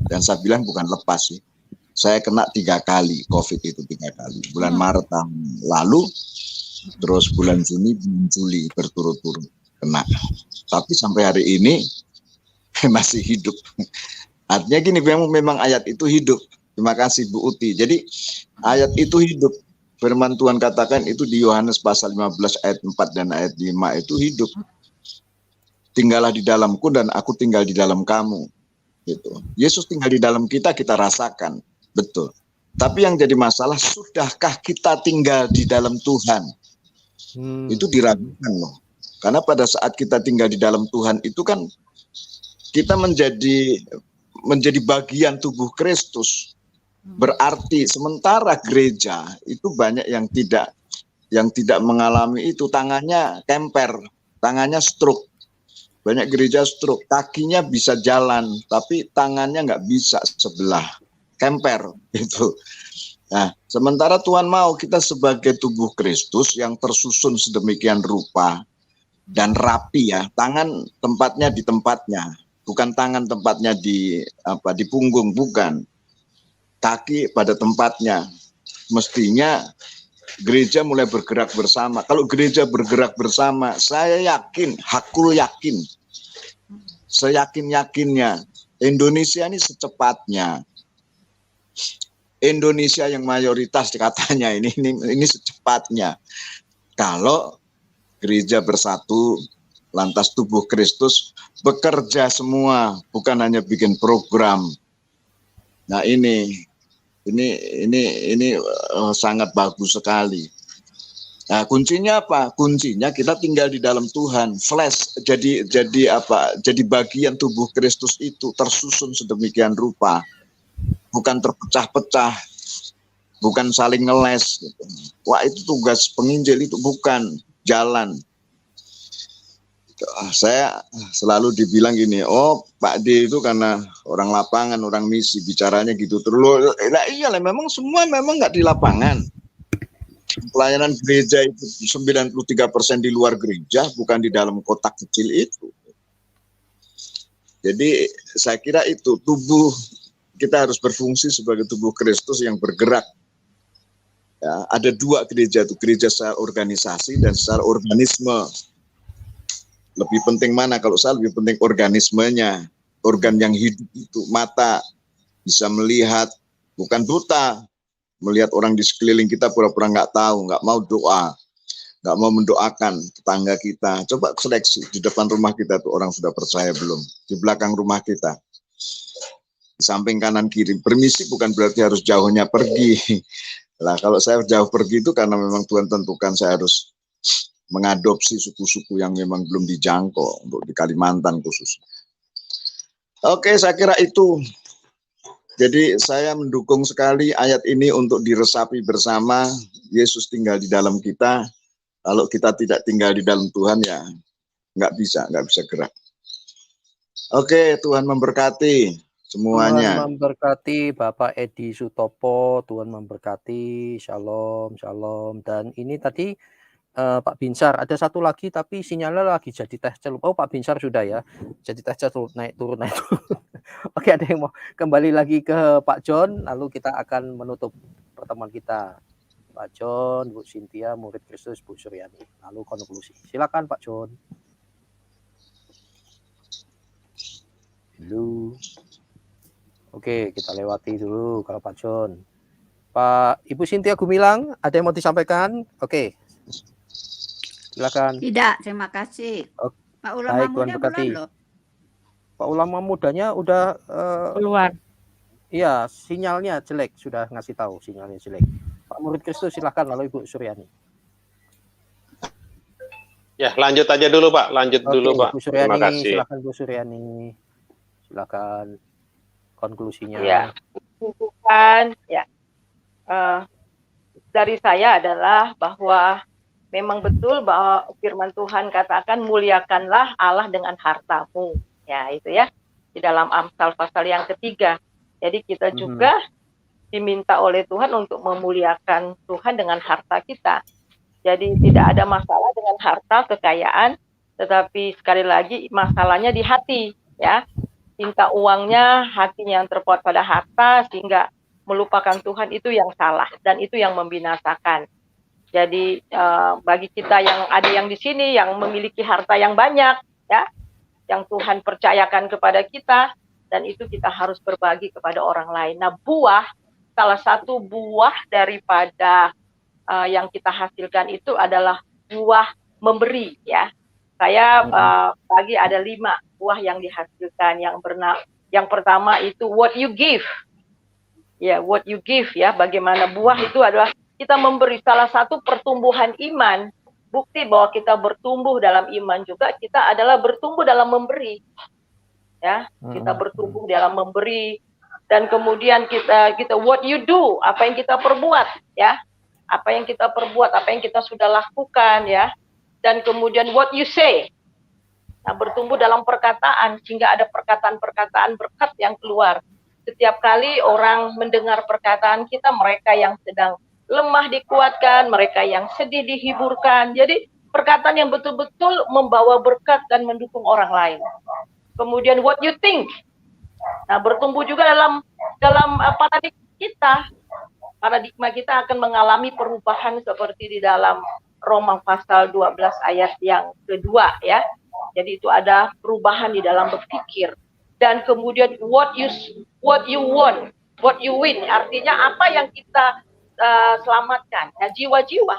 Dan saya bilang bukan lepas sih. Saya kena 3 kali COVID itu 3 kali. Bulan Maret tahun lalu, terus bulan Juni, bulan Juli berturut-turut kena. Tapi sampai hari ini masih hidup. Artinya gini, memang ayat itu hidup. Terima kasih Bu Uti. Jadi ayat itu hidup. Firman Tuhan katakan itu di Yohanes pasal 15 ayat 4 dan ayat 5 itu hidup. Tinggallah di dalamku dan aku tinggal di dalam kamu. Gitu. Yesus tinggal di dalam kita, kita rasakan. Betul. Tapi yang jadi masalah, sudahkah kita tinggal di dalam Tuhan? Itu diragukan loh. Karena pada saat kita tinggal di dalam Tuhan itu kan kita menjadi bagian tubuh Kristus. Berarti sementara gereja itu banyak yang tidak mengalami itu, tangannya kemper, tangannya stroke. Banyak gereja stroke, kakinya bisa jalan, tapi tangannya nggak bisa sebelah, kemper gitu. Nah, sementara Tuhan mau kita sebagai tubuh Kristus yang tersusun sedemikian rupa dan rapi ya, tangan tempatnya di tempatnya, bukan tangan tempatnya di punggung, bukan. Kaki pada tempatnya. Mestinya gereja mulai bergerak bersama. Kalau gereja bergerak bersama, saya yakin, hakul yakin, seyakin-yakinnya Indonesia ini secepatnya, Indonesia yang mayoritas katanya ini secepatnya, kalau gereja bersatu, lantas tubuh Kristus bekerja semua, bukan hanya bikin program. Nah ini sangat bagus sekali. Nah, kuncinya apa? Kuncinya kita tinggal di dalam Tuhan. Flash jadi bagian tubuh Kristus itu tersusun sedemikian rupa. Bukan terpecah-pecah. Bukan saling ngeles gitu. Wah, itu tugas penginjil, itu bukan jalan. Saya selalu dibilang gini, oh Pak D itu karena orang lapangan, orang misi, bicaranya gitu terus. Nah, iyalah, memang semua memang nggak di lapangan. Pelayanan gereja itu 93% di luar gereja, bukan di dalam kotak kecil itu. Jadi saya kira itu tubuh kita harus berfungsi sebagai tubuh Kristus yang bergerak. Ya, ada 2 gereja itu, gereja secara organisasi dan secara organisme. Lebih penting mana? Kalau saya lebih penting organismenya, organ yang hidup itu, mata bisa melihat, bukan buta, melihat orang di sekeliling kita pura-pura nggak tahu, nggak mau doa, nggak mau mendoakan tetangga kita. Coba seleksi di depan rumah kita tuh orang sudah percaya belum? Di belakang rumah kita, di samping kanan kiri. Permisi bukan berarti harus jauhnya pergi. Lah kalau saya jauh pergi itu karena memang Tuhan tentukan saya harus mengadopsi suku-suku yang memang belum dijangkau untuk di Kalimantan khususnya. Oke, saya kira itu. Jadi saya mendukung sekali ayat ini untuk diresapi bersama. Yesus tinggal di dalam kita. Kalau kita tidak tinggal di dalam Tuhan, ya nggak bisa gerak. Oke, Tuhan memberkati semuanya. Tuhan memberkati Bapak Edi Sutopo, Tuhan memberkati, shalom, shalom. Dan ini tadi Pak Binsar, ada satu lagi tapi sinyalnya lagi jadi tes celup. Oh, Pak Binsar sudah ya, jadi tes celup, naik turun. Oke, ada yang mau kembali lagi ke Pak John, lalu kita akan menutup pertemuan kita. Pak John, Bu Cynthia, murid Kristus, Bu Suryani, lalu konklusi. Silakan Pak John. Oke, kita lewati dulu kalau Pak John. Pak Ibu Cynthia Gumilang, ada yang mau disampaikan? Oke. Silakan. Tidak, terima kasih. Pak ulama Baik, Tuhan muda berkati. belum loh. Pak ulama mudanya udah keluar. Iya, sinyalnya jelek, sudah ngasih tahu sinyalnya jelek. Pak Murid Kristus silakan, lalu Ibu Suryani. Ya, lanjut aja dulu Pak, lanjut dulu Pak. Bu Suryani, Terima kasih. silakan Bu Suryani. Silakan konklusinya. Ya, bukan ya. Dari saya adalah bahwa memang betul bahwa firman Tuhan katakan muliakanlah Allah dengan hartamu. Ya, itu ya. Di dalam Amsal pasal yang ketiga. Jadi kita juga diminta oleh Tuhan untuk memuliakan Tuhan dengan harta kita. Jadi tidak ada masalah dengan harta, kekayaan, tetapi sekali lagi masalahnya di hati, ya. Cinta uangnya, hatinya yang terpaut pada harta sehingga melupakan Tuhan, itu yang salah dan itu yang membinasakan. Jadi bagi kita yang ada yang di sini yang memiliki harta yang banyak, ya, yang Tuhan percayakan kepada kita, dan itu kita harus berbagi kepada orang lain. Nah, salah satu buah daripada yang kita hasilkan itu adalah buah memberi, ya. Saya bagi ada 5 buah yang dihasilkan. Yang pertama itu what you give. Ya, what you give, ya. Bagaimana buah itu adalah kita memberi. Salah satu pertumbuhan iman, bukti bahwa kita bertumbuh dalam iman juga, kita adalah bertumbuh dalam memberi. Ya, kita bertumbuh dalam memberi. Dan kemudian kita what you do, apa yang kita perbuat, ya. Apa yang kita perbuat, apa yang kita sudah lakukan, ya. Dan kemudian what you say. Nah, bertumbuh dalam perkataan sehingga ada perkataan-perkataan berkat yang keluar. Setiap kali orang mendengar perkataan kita, mereka yang sedang lemah dikuatkan, mereka yang sedih dihiburkan. Jadi perkataan yang betul-betul membawa berkat dan mendukung orang lain. Kemudian what you think. Nah, bertumbuh juga dalam paradigma kita. Paradigma kita akan mengalami perubahan seperti di dalam Roma pasal 12 ayat yang kedua, ya. Jadi itu ada perubahan di dalam berpikir. Dan kemudian what you want, what you win, artinya apa yang kita selamatkan, nah, jiwa-jiwa.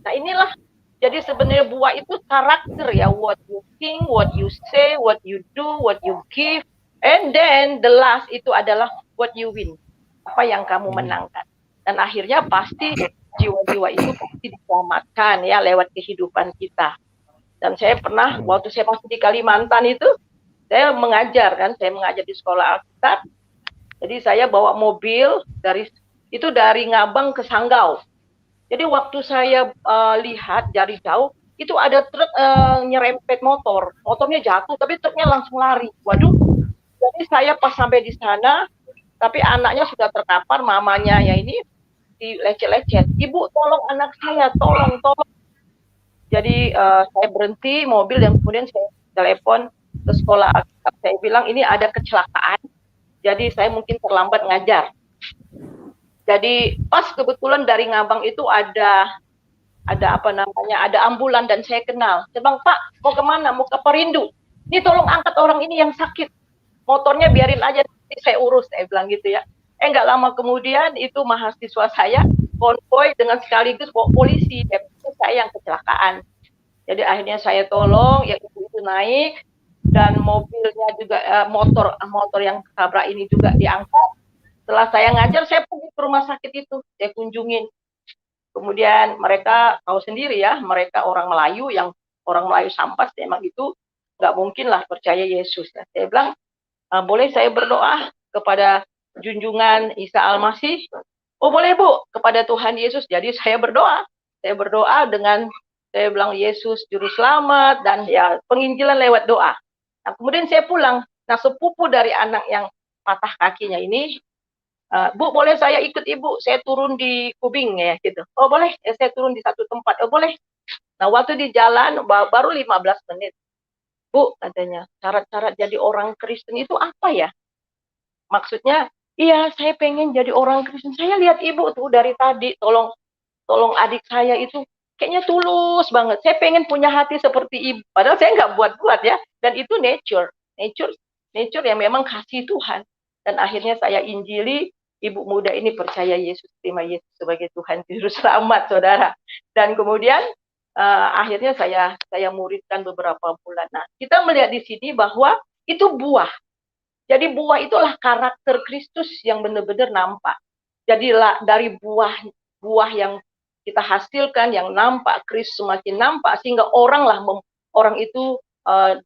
Nah, inilah, jadi sebenarnya buah itu karakter, ya. What you think, what you say, what you do, what you give, and then the last itu adalah what you win, apa yang kamu menangkan. Dan akhirnya pasti jiwa-jiwa itu pasti diselamatkan, ya, lewat kehidupan kita. Dan saya pernah waktu saya masih di Kalimantan itu, saya mengajar di sekolah Alkitab. Jadi saya bawa mobil dari Ngabang ke Sanggau. Jadi waktu saya lihat dari jauh, itu ada truk nyerempet motornya jatuh, tapi truknya langsung lari. Waduh, jadi saya pas sampai di sana, tapi anaknya sudah terkapar, mamanya ya ini dilecet-lecet. Ibu, tolong anak saya, tolong. Jadi saya berhenti mobil dan kemudian saya telepon ke sekolah Alkitab. Saya bilang ini ada kecelakaan, jadi saya mungkin terlambat ngajar. Jadi pas kebetulan dari Ngabang itu ada ambulan dan saya kenal. Saya bilang, Pak, mau kemana? Mau ke Perindu. Ini tolong angkat orang ini yang sakit. Motornya biarin aja, nanti saya urus. Saya bilang gitu, ya. Nggak lama kemudian itu mahasiswa saya konvoy dengan sekaligus polisi. Saya yang kecelakaan. Jadi akhirnya saya tolong, ya, itu naik, dan mobilnya juga motor yang ketabrak ini juga diangkat. Setelah saya ngajar, saya pergi ke rumah sakit itu, saya kunjungin. Kemudian mereka tahu sendiri, ya, mereka orang Melayu Sampas, emang itu nggak mungkin lah percaya Yesus. Ya. Saya bilang, boleh saya berdoa kepada junjungan Isa Al-Masih? Oh boleh Bu, kepada Tuhan Yesus. Jadi saya berdoa dengan saya bilang Yesus Juru Selamat, dan ya penginjilan lewat doa. Nah kemudian saya pulang. Nah sepupu dari anak yang patah kakinya ini, Bu boleh saya ikut Ibu, saya turun di Kubing, ya gitu. Oh boleh, ya, saya turun di satu tempat. Oh boleh. Nah waktu di jalan baru 15 menit. Bu katanya, syarat-syarat jadi orang Kristen itu apa ya? Maksudnya, iya saya pengen jadi orang Kristen. Saya lihat Ibu tuh dari tadi tolong adik saya itu kayaknya tulus banget. Saya pengen punya hati seperti Ibu. Padahal saya nggak buat-buat, ya. Dan itu nature yang memang kasih Tuhan. Dan akhirnya saya injili, ibu muda ini percaya Yesus, terima Yesus sebagai Tuhan Juru Selamat, saudara. Dan kemudian akhirnya saya muridkan beberapa bulan. Nah, kita melihat di sini bahwa itu buah. Jadi buah itulah karakter Kristus yang benar-benar nampak. Jadi dari buah yang kita hasilkan, yang nampak, Kristus semakin nampak, sehingga orang itu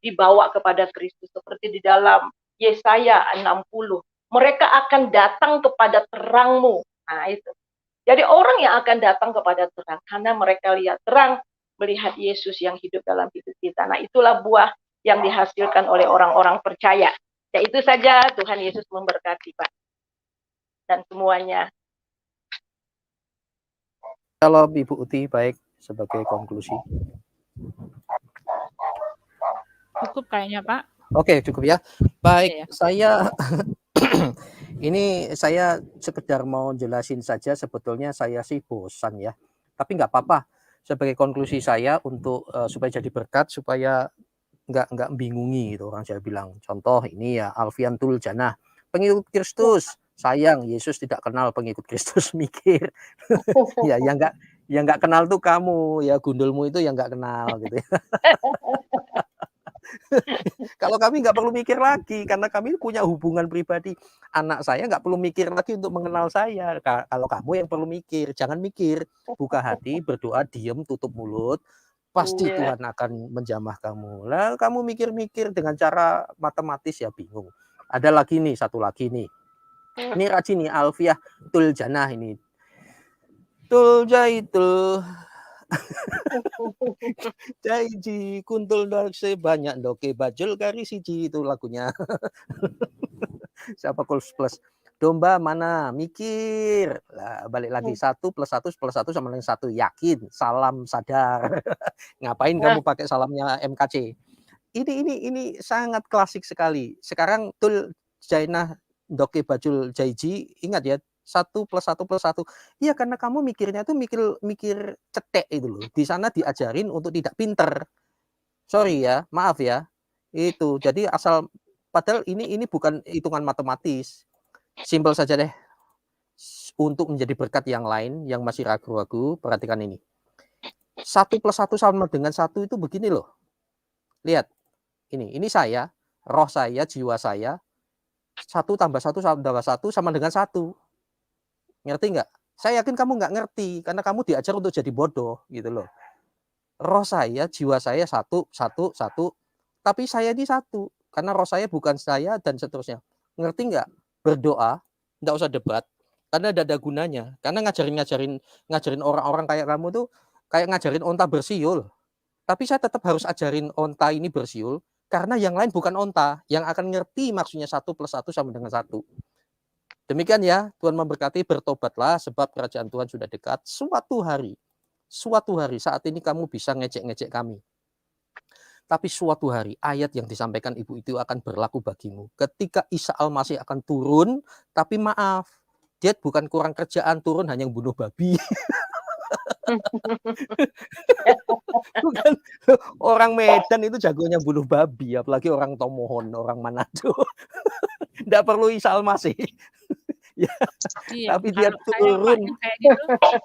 dibawa kepada Kristus. Seperti di dalam Yesaya 60, mereka akan datang kepada terang-Mu. Nah itu. Jadi orang yang akan datang kepada terang, karena mereka lihat terang, melihat Yesus yang hidup dalam hidup kita. Nah itulah buah yang dihasilkan oleh orang-orang percaya. Ya itu saja, Tuhan Yesus memberkati Pak. Dan semuanya. Kalau Ibu Uti, baik sebagai konklusi. Cukup kayaknya Pak. Oke, cukup ya. Baik, ya. Saya ini saya sekedar mau jelasin saja, sebetulnya saya sih bosan ya. Tapi nggak apa-apa. Sebagai konklusi saya untuk supaya jadi berkat, supaya nggak bingungi gitu orang Jawa bilang. Contoh ini ya, Alfian Tuljana, pengikut Kristus. Sayang Yesus tidak kenal pengikut Kristus, mikir. Ya yang nggak kenal tuh kamu, ya gundulmu itu yang nggak kenal gitu ya. Kalau kami nggak perlu mikir lagi, karena kami punya hubungan pribadi. Anak saya nggak perlu mikir lagi untuk mengenal saya. Kalau kamu yang perlu mikir, jangan mikir, buka hati, berdoa, diem, tutup mulut. Pasti Tuhan akan menjamah kamu. Lah kamu mikir-mikir dengan cara matematis ya bingung. Ada lagi nih, satu lagi nih. Ini rajin nih, Alfiah Tuljanah ini. Tuljaitul Jaiji kuntul darse banyak doke bajul kari siji, itu lagunya. Siapa plus domba mana mikir lah, balik lagi 1 + 1 + 1 sama dengan 1, yakin, salam sadar. Ngapain kamu pakai salamnya MKC? Ini sangat klasik sekali. Sekarang tul jainah doke bajul jaiji, ingat ya, 1 + 1 + 1. Iya, karena kamu mikirnya tuh mikir cetek itu loh. Di sana diajarin untuk tidak pinter. Sorry ya, maaf ya. Itu. Jadi padahal ini bukan hitungan matematis. Simpel saja deh. Untuk menjadi berkat yang lain yang masih ragu-ragu, perhatikan ini. 1 + 1 sama dengan 1 itu begini loh. Lihat. Ini saya, roh saya, jiwa saya. 1 + 1 sama dengan 1. Ngerti nggak? Saya yakin kamu nggak ngerti, karena kamu diajar untuk jadi bodoh, gitu loh. Roh saya, jiwa saya 1, tapi saya ini 1, karena roh saya bukan saya, dan seterusnya. Ngerti nggak? Berdoa, nggak usah debat, karena tidak ada gunanya. Karena ngajarin orang-orang kayak kamu tuh, kayak ngajarin onta bersiul. Tapi saya tetap harus ajarin onta ini bersiul, karena yang lain bukan onta, yang akan ngerti maksudnya 1 + 1 sama dengan 1. Demikian ya, Tuhan memberkati, bertobatlah sebab kerajaan Tuhan sudah dekat. Suatu hari saat ini kamu bisa ngecek-ngecek kami. Tapi suatu hari ayat yang disampaikan Ibu itu akan berlaku bagimu. Ketika Isa Al-Masih akan turun, tapi maaf, dia bukan kurang kerjaan, turun hanya bunuh babi. Bukan. Orang Medan itu jagonya bunuh babi, apalagi orang Tomohon, orang Manado. Tidak perlu Isa Al-Masih. Ya, iya, tapi dia turun. Kayak gitu, kan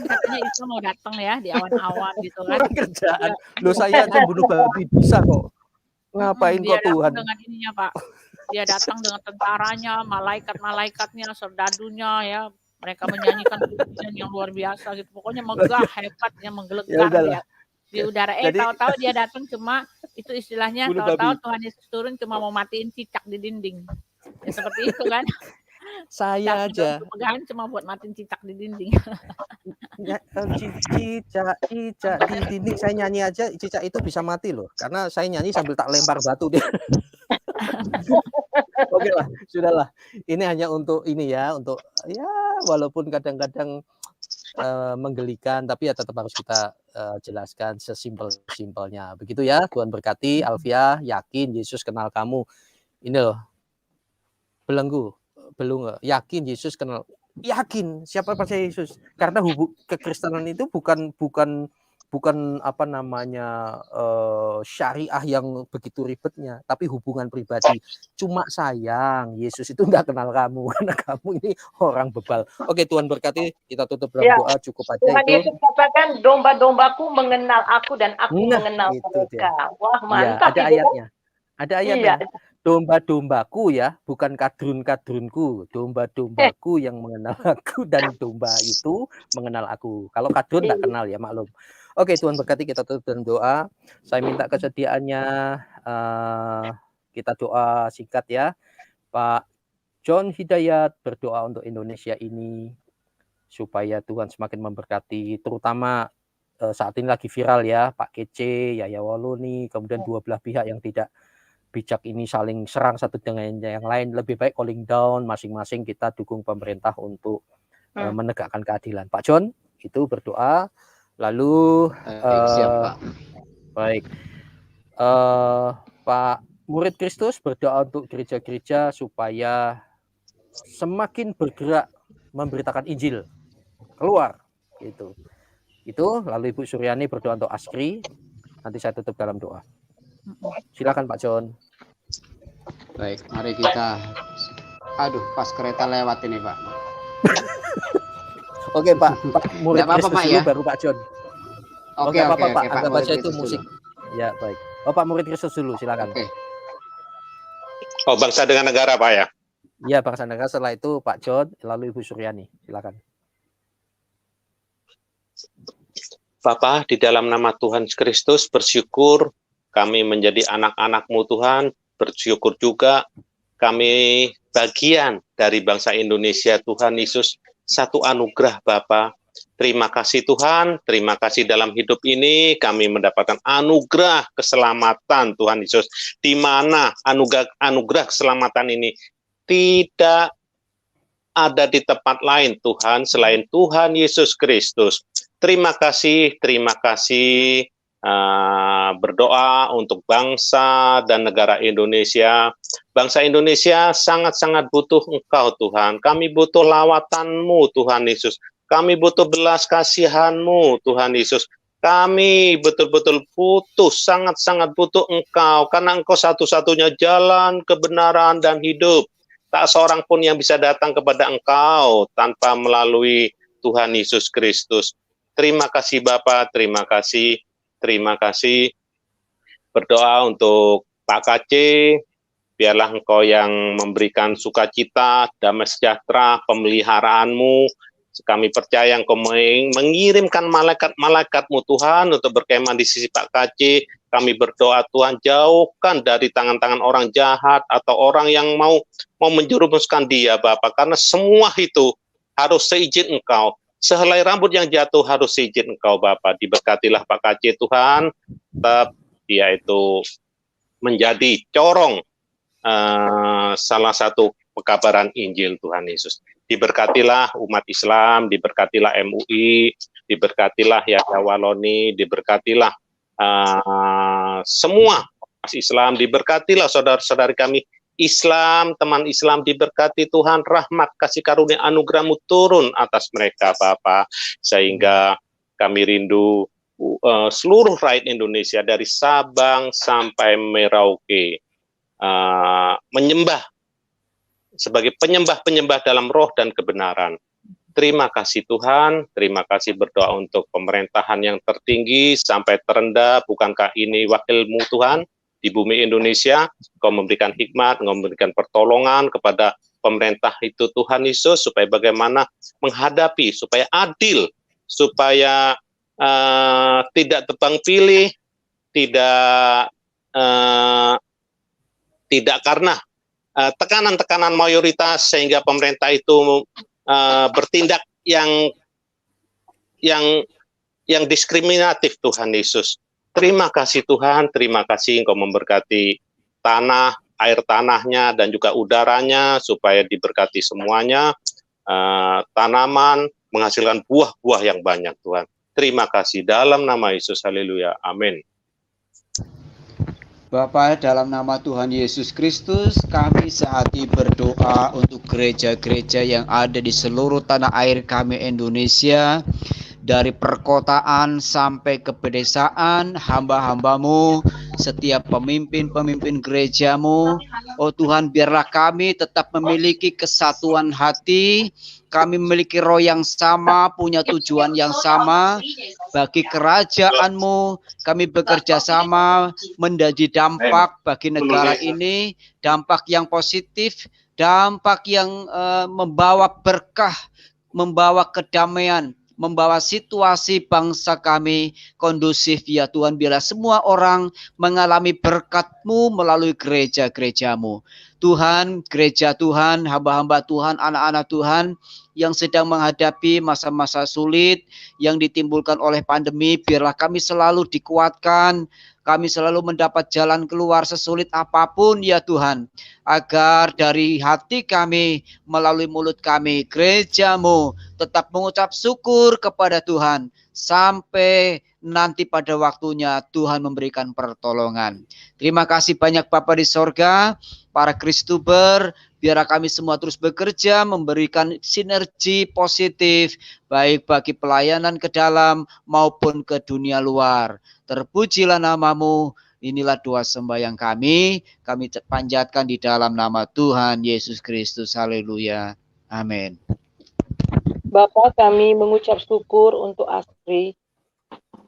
katanya Isa mau datang ya di awan-awan gitu kan. Kerjaan. Loh, saya aja bunuh babi bisa kok. Ngapain kok Tuhan? Dia dengan ininya Pak. Dia datang dengan tentaranya, malaikat-malaikatnya, serdadunya ya. Mereka menyanyikan pujian yang luar biasa gitu. Pokoknya megah, hebatnya, menggelegar ya. Di udara. Tahu-tahu dia datang cuma itu istilahnya, tahu-tahu Tuhan Yesus turun cuma mau matiin cicak di dinding. Ya, seperti itu kan. Saya aja pegangan cuma buat matiin cicak di dinding. Cicak di dinding, saya nyanyi aja cicak itu bisa mati loh, karena saya nyanyi sambil tak lempar batu dia. Oke lah, sudahlah. Ini hanya untuk ini ya, untuk ya walaupun kadang-kadang menggelikan, tapi ya tetap harus kita jelaskan sesimpel-simpelnya. Begitu ya, Tuhan berkati. Alfiah, yakin Yesus kenal kamu. Ini loh, belenggu. Belum yakin Yesus kenal, yakin siapa percaya Yesus, karena kekristenan itu bukan bukan apa namanya syariah yang begitu ribetnya, tapi hubungan pribadi. Cuma sayang Yesus itu nggak kenal kamu karena kamu ini orang bebal. Oke, Tuhan berkati, kita tutup dalam doa, cukup aja Tuhan itu. Yesus katakan domba-dombaku mengenal aku dan aku mengenal mereka. Wah, mantap ada itu ayatnya. kan? Ada ayatnya. Domba-dombaku ya, bukan kadrun-kadrunku. Domba-dombaku yang mengenal aku dan domba itu mengenal aku. Kalau kadrun tidak kenal ya, maklum. Oke, Tuhan berkati, kita tutup dengan doa. Saya minta kesediaannya, kita doa singkat ya. Pak John Hidayat berdoa untuk Indonesia ini supaya Tuhan semakin memberkati, terutama saat ini lagi viral ya, Pak Kece, Yaya Waloni, kemudian dua belah pihak yang tidak bijak ini saling serang satu dengan yang lain. Lebih baik calling down, masing-masing kita dukung pemerintah untuk menegakkan keadilan. Pak John itu berdoa. Lalu siap, Pak. Baik, Pak Murid Kristus berdoa untuk gereja-gereja supaya semakin bergerak memberitakan Injil keluar gitu. Itu lalu Ibu Suryani berdoa untuk Askri. Nanti saya tutup dalam doa. Silakan Pak John. Baik, mari kita. Aduh, pas kereta lewat ini, Pak. Oke, Pak Murid Kristus Pak, dulu ya? Baru Pak John. Oke, Pak. Pak Anggap Murid aja itu Kristus musik. dulu. Ya, baik. Pak Murid Kristus dulu, silakan. Oke. Oh, bangsa dengan negara, Pak ya? Iya, bangsa negara. Setelah itu Pak John, lalu Ibu Suryani. Silakan. Bapa, di dalam nama Tuhan Kristus bersyukur kami menjadi anak-anak-Mu Tuhan, bersyukur juga kami bagian dari bangsa Indonesia Tuhan Yesus, satu anugerah Bapa. Terima kasih Tuhan, terima kasih dalam hidup ini kami mendapatkan anugerah keselamatan Tuhan Yesus, di mana anugerah keselamatan ini tidak ada di tempat lain Tuhan selain Tuhan Yesus Kristus. Terima kasih berdoa untuk bangsa dan negara Indonesia. Bangsa Indonesia sangat-sangat butuh Engkau Tuhan. Kami butuh lawatan-Mu Tuhan Yesus. Kami butuh belas kasihan-Mu Tuhan Yesus. Kami betul-betul butuh, sangat-sangat butuh Engkau. Karena Engkau satu-satunya jalan, kebenaran, dan hidup. Tak seorang pun yang bisa datang kepada Engkau tanpa melalui Tuhan Yesus Kristus. Terima kasih Bapa, terima kasih. Berdoa untuk Pak Kece, biarlah Engkau yang memberikan sukacita, damai sejahtera, pemeliharaan-Mu. Kami percaya Engkau mengirimkan malaikat-malaikat-Mu Tuhan untuk berkemah di sisi Pak Kece. Kami berdoa Tuhan, jauhkan dari tangan-tangan orang jahat atau orang yang mau menjerumuskan dia Bapak, karena semua itu harus seizin Engkau. Sehelai rambut yang jatuh harus seizin Engkau Bapak. Diberkatilah Pak Kece Tuhan, tetap dia itu menjadi corong salah satu pekabaran Injil Tuhan Yesus. Diberkatilah umat Islam, diberkatilah MUI, diberkatilah Yaya Waloni, diberkatilah semua umat Islam, diberkatilah saudara-saudari kami Islam, teman Islam, diberkati Tuhan, rahmat, kasih karunia, anugerah-Mu turun atas mereka Bapa, sehingga kami rindu seluruh rakyat Indonesia dari Sabang sampai Merauke menyembah sebagai penyembah-penyembah dalam roh dan kebenaran. Terima kasih Tuhan, terima kasih berdoa untuk pemerintahan yang tertinggi sampai terendah. Bukankah ini wakil-Mu Tuhan di bumi Indonesia? Kau memberikan hikmat, Kau memberikan pertolongan kepada pemerintah itu Tuhan Yesus, supaya bagaimana menghadapi, supaya adil, supaya tidak tebang pilih, tidak karena tekanan-tekanan mayoritas sehingga pemerintah itu bertindak yang diskriminatif Tuhan Yesus. Terima kasih Tuhan, terima kasih Engkau memberkati tanah, air tanahnya dan juga udaranya supaya diberkati semuanya, tanaman menghasilkan buah-buah yang banyak Tuhan. Terima kasih dalam nama Yesus, haleluya, amin. Bapa, dalam nama Tuhan Yesus Kristus, kami saat ini berdoa untuk gereja-gereja yang ada di seluruh tanah air kami Indonesia, dari perkotaan sampai ke pedesaan, hamba-hambamu, setiap pemimpin-pemimpin gerejamu. Oh Tuhan, biarlah kami tetap memiliki kesatuan hati, kami memiliki roh yang sama, punya tujuan yang sama bagi kerajaan-Mu. Kami bekerja sama menjadi dampak bagi negara ini, dampak yang positif, dampak yang membawa berkah, membawa kedamaian, membawa situasi bangsa kami kondusif ya Tuhan. Biarlah semua orang mengalami berkat-Mu melalui gereja-gereja-Mu. Tuhan, gereja Tuhan, hamba-hamba Tuhan, anak-anak Tuhan yang sedang menghadapi masa-masa sulit yang ditimbulkan oleh pandemi, biarlah kami selalu dikuatkan, kami selalu mendapat jalan keluar sesulit apapun ya Tuhan, agar dari hati kami, melalui mulut kami, gereja-Mu tetap mengucap syukur kepada Tuhan, sampai nanti pada waktunya Tuhan memberikan pertolongan. Terima kasih banyak Bapa di sorga, para Kristuber, biarlah kami semua terus bekerja, memberikan sinergi positif, baik bagi pelayanan ke dalam maupun ke dunia luar. Terpujilah nama-Mu, inilah doa sembahyang kami panjatkan di dalam nama Tuhan Yesus Kristus. Haleluya. Amin. Bapak, kami mengucap syukur untuk Astri.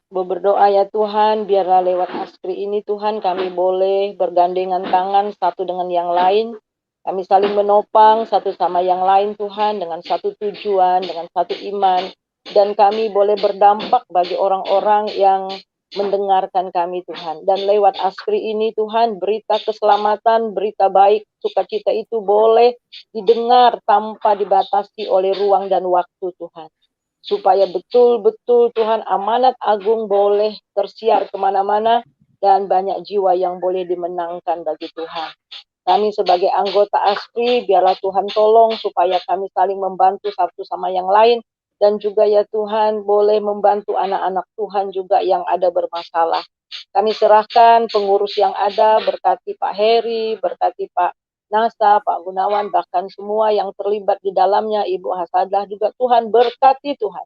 Berdoa ya Tuhan, biarlah lewat Astri ini Tuhan kami boleh bergandengan tangan satu dengan yang lain. Kami saling menopang satu sama yang lain Tuhan, dengan satu tujuan, dengan satu iman. Dan kami boleh berdampak bagi orang-orang yang mendengarkan kami Tuhan. Dan lewat Astri ini Tuhan, berita keselamatan, berita baik, sukacita itu boleh didengar tanpa dibatasi oleh ruang dan waktu Tuhan. Supaya betul-betul Tuhan amanat agung boleh tersiar kemana-mana dan banyak jiwa yang boleh dimenangkan bagi Tuhan. Kami sebagai anggota Astri, biarlah Tuhan tolong supaya kami saling membantu satu sama yang lain, dan juga ya Tuhan boleh membantu anak-anak Tuhan juga yang ada bermasalah. Kami serahkan pengurus yang ada, berkati Pak Heri, berkati Pak Nasa, Pak Gunawan, bahkan semua yang terlibat di dalamnya, Ibu Hasadah juga Tuhan berkati Tuhan.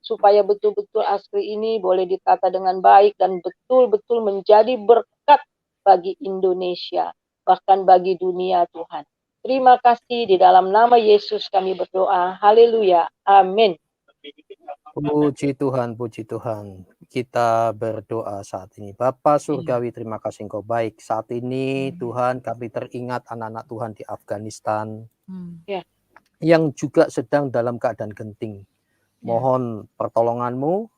Supaya betul-betul Astri ini boleh ditata dengan baik dan betul-betul menjadi berkat bagi Indonesia, bahkan bagi dunia Tuhan. Terima kasih, di dalam nama Yesus kami berdoa. Haleluya. Amin. Puji Tuhan, puji Tuhan. Kita berdoa saat ini. Bapa Surgawi, terima kasih Engkau baik. Saat ini Tuhan, kami teringat anak-anak Tuhan di Afghanistan yang juga sedang dalam keadaan genting. Mohon pertolongan-Mu,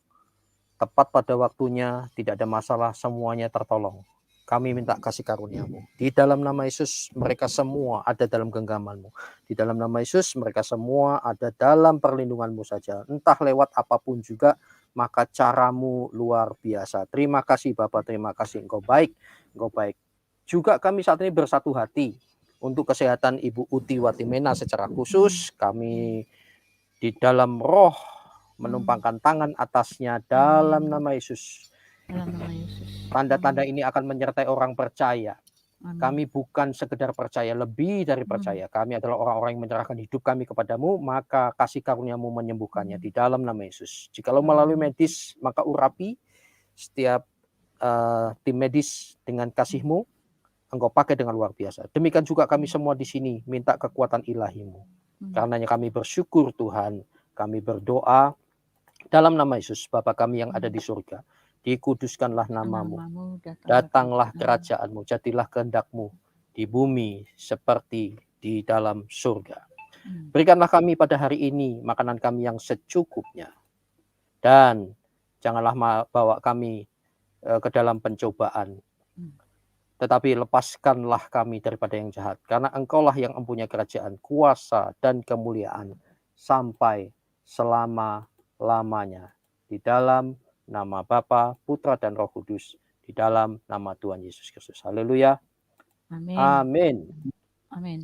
tepat pada waktunya, tidak ada masalah, semuanya tertolong. Kami minta kasih karunia-Mu. Di dalam nama Yesus, mereka semua ada dalam genggaman-Mu. Di dalam nama Yesus, mereka semua ada dalam perlindungan-Mu saja. Entah lewat apapun juga, maka cara-Mu luar biasa. Terima kasih Bapa, terima kasih Engkau baik. Engkau baik. Juga kami saat ini bersatu hati untuk kesehatan Ibu Uti Watimena secara khusus. Kami di dalam roh menumpangkan tangan atasnya dalam nama Yesus. Tanda-tanda ini akan menyertai orang percaya. Kami bukan sekedar percaya, lebih dari percaya. Kami adalah orang-orang yang menyerahkan hidup kami kepadamu, maka kasih karunia-Mu menyembuhkannya di dalam nama Yesus. Jikalau melalui medis, maka urapi setiap tim medis dengan kasih-Mu, Engkau pakai dengan luar biasa. Demikian juga kami semua di sini minta kekuatan ilahi-Mu. Karenanya kami bersyukur Tuhan, kami berdoa dalam nama Yesus, Bapa kami yang ada di surga. Dikuduskanlah nama-Mu, datanglah kerajaan-Mu, jadilah kehendak-Mu di bumi seperti di dalam surga. Berikanlah kami pada hari ini makanan kami yang secukupnya, dan janganlah bawa kami ke dalam pencobaan, tetapi lepaskanlah kami daripada yang jahat, karena Engkaulah yang mempunyai kerajaan, kuasa, dan kemuliaan sampai selama-lamanya. Di dalam nama Bapa, Putra, dan Roh Kudus, di dalam nama Tuhan Yesus Kristus. Haleluya. Amin. Amin. Amin.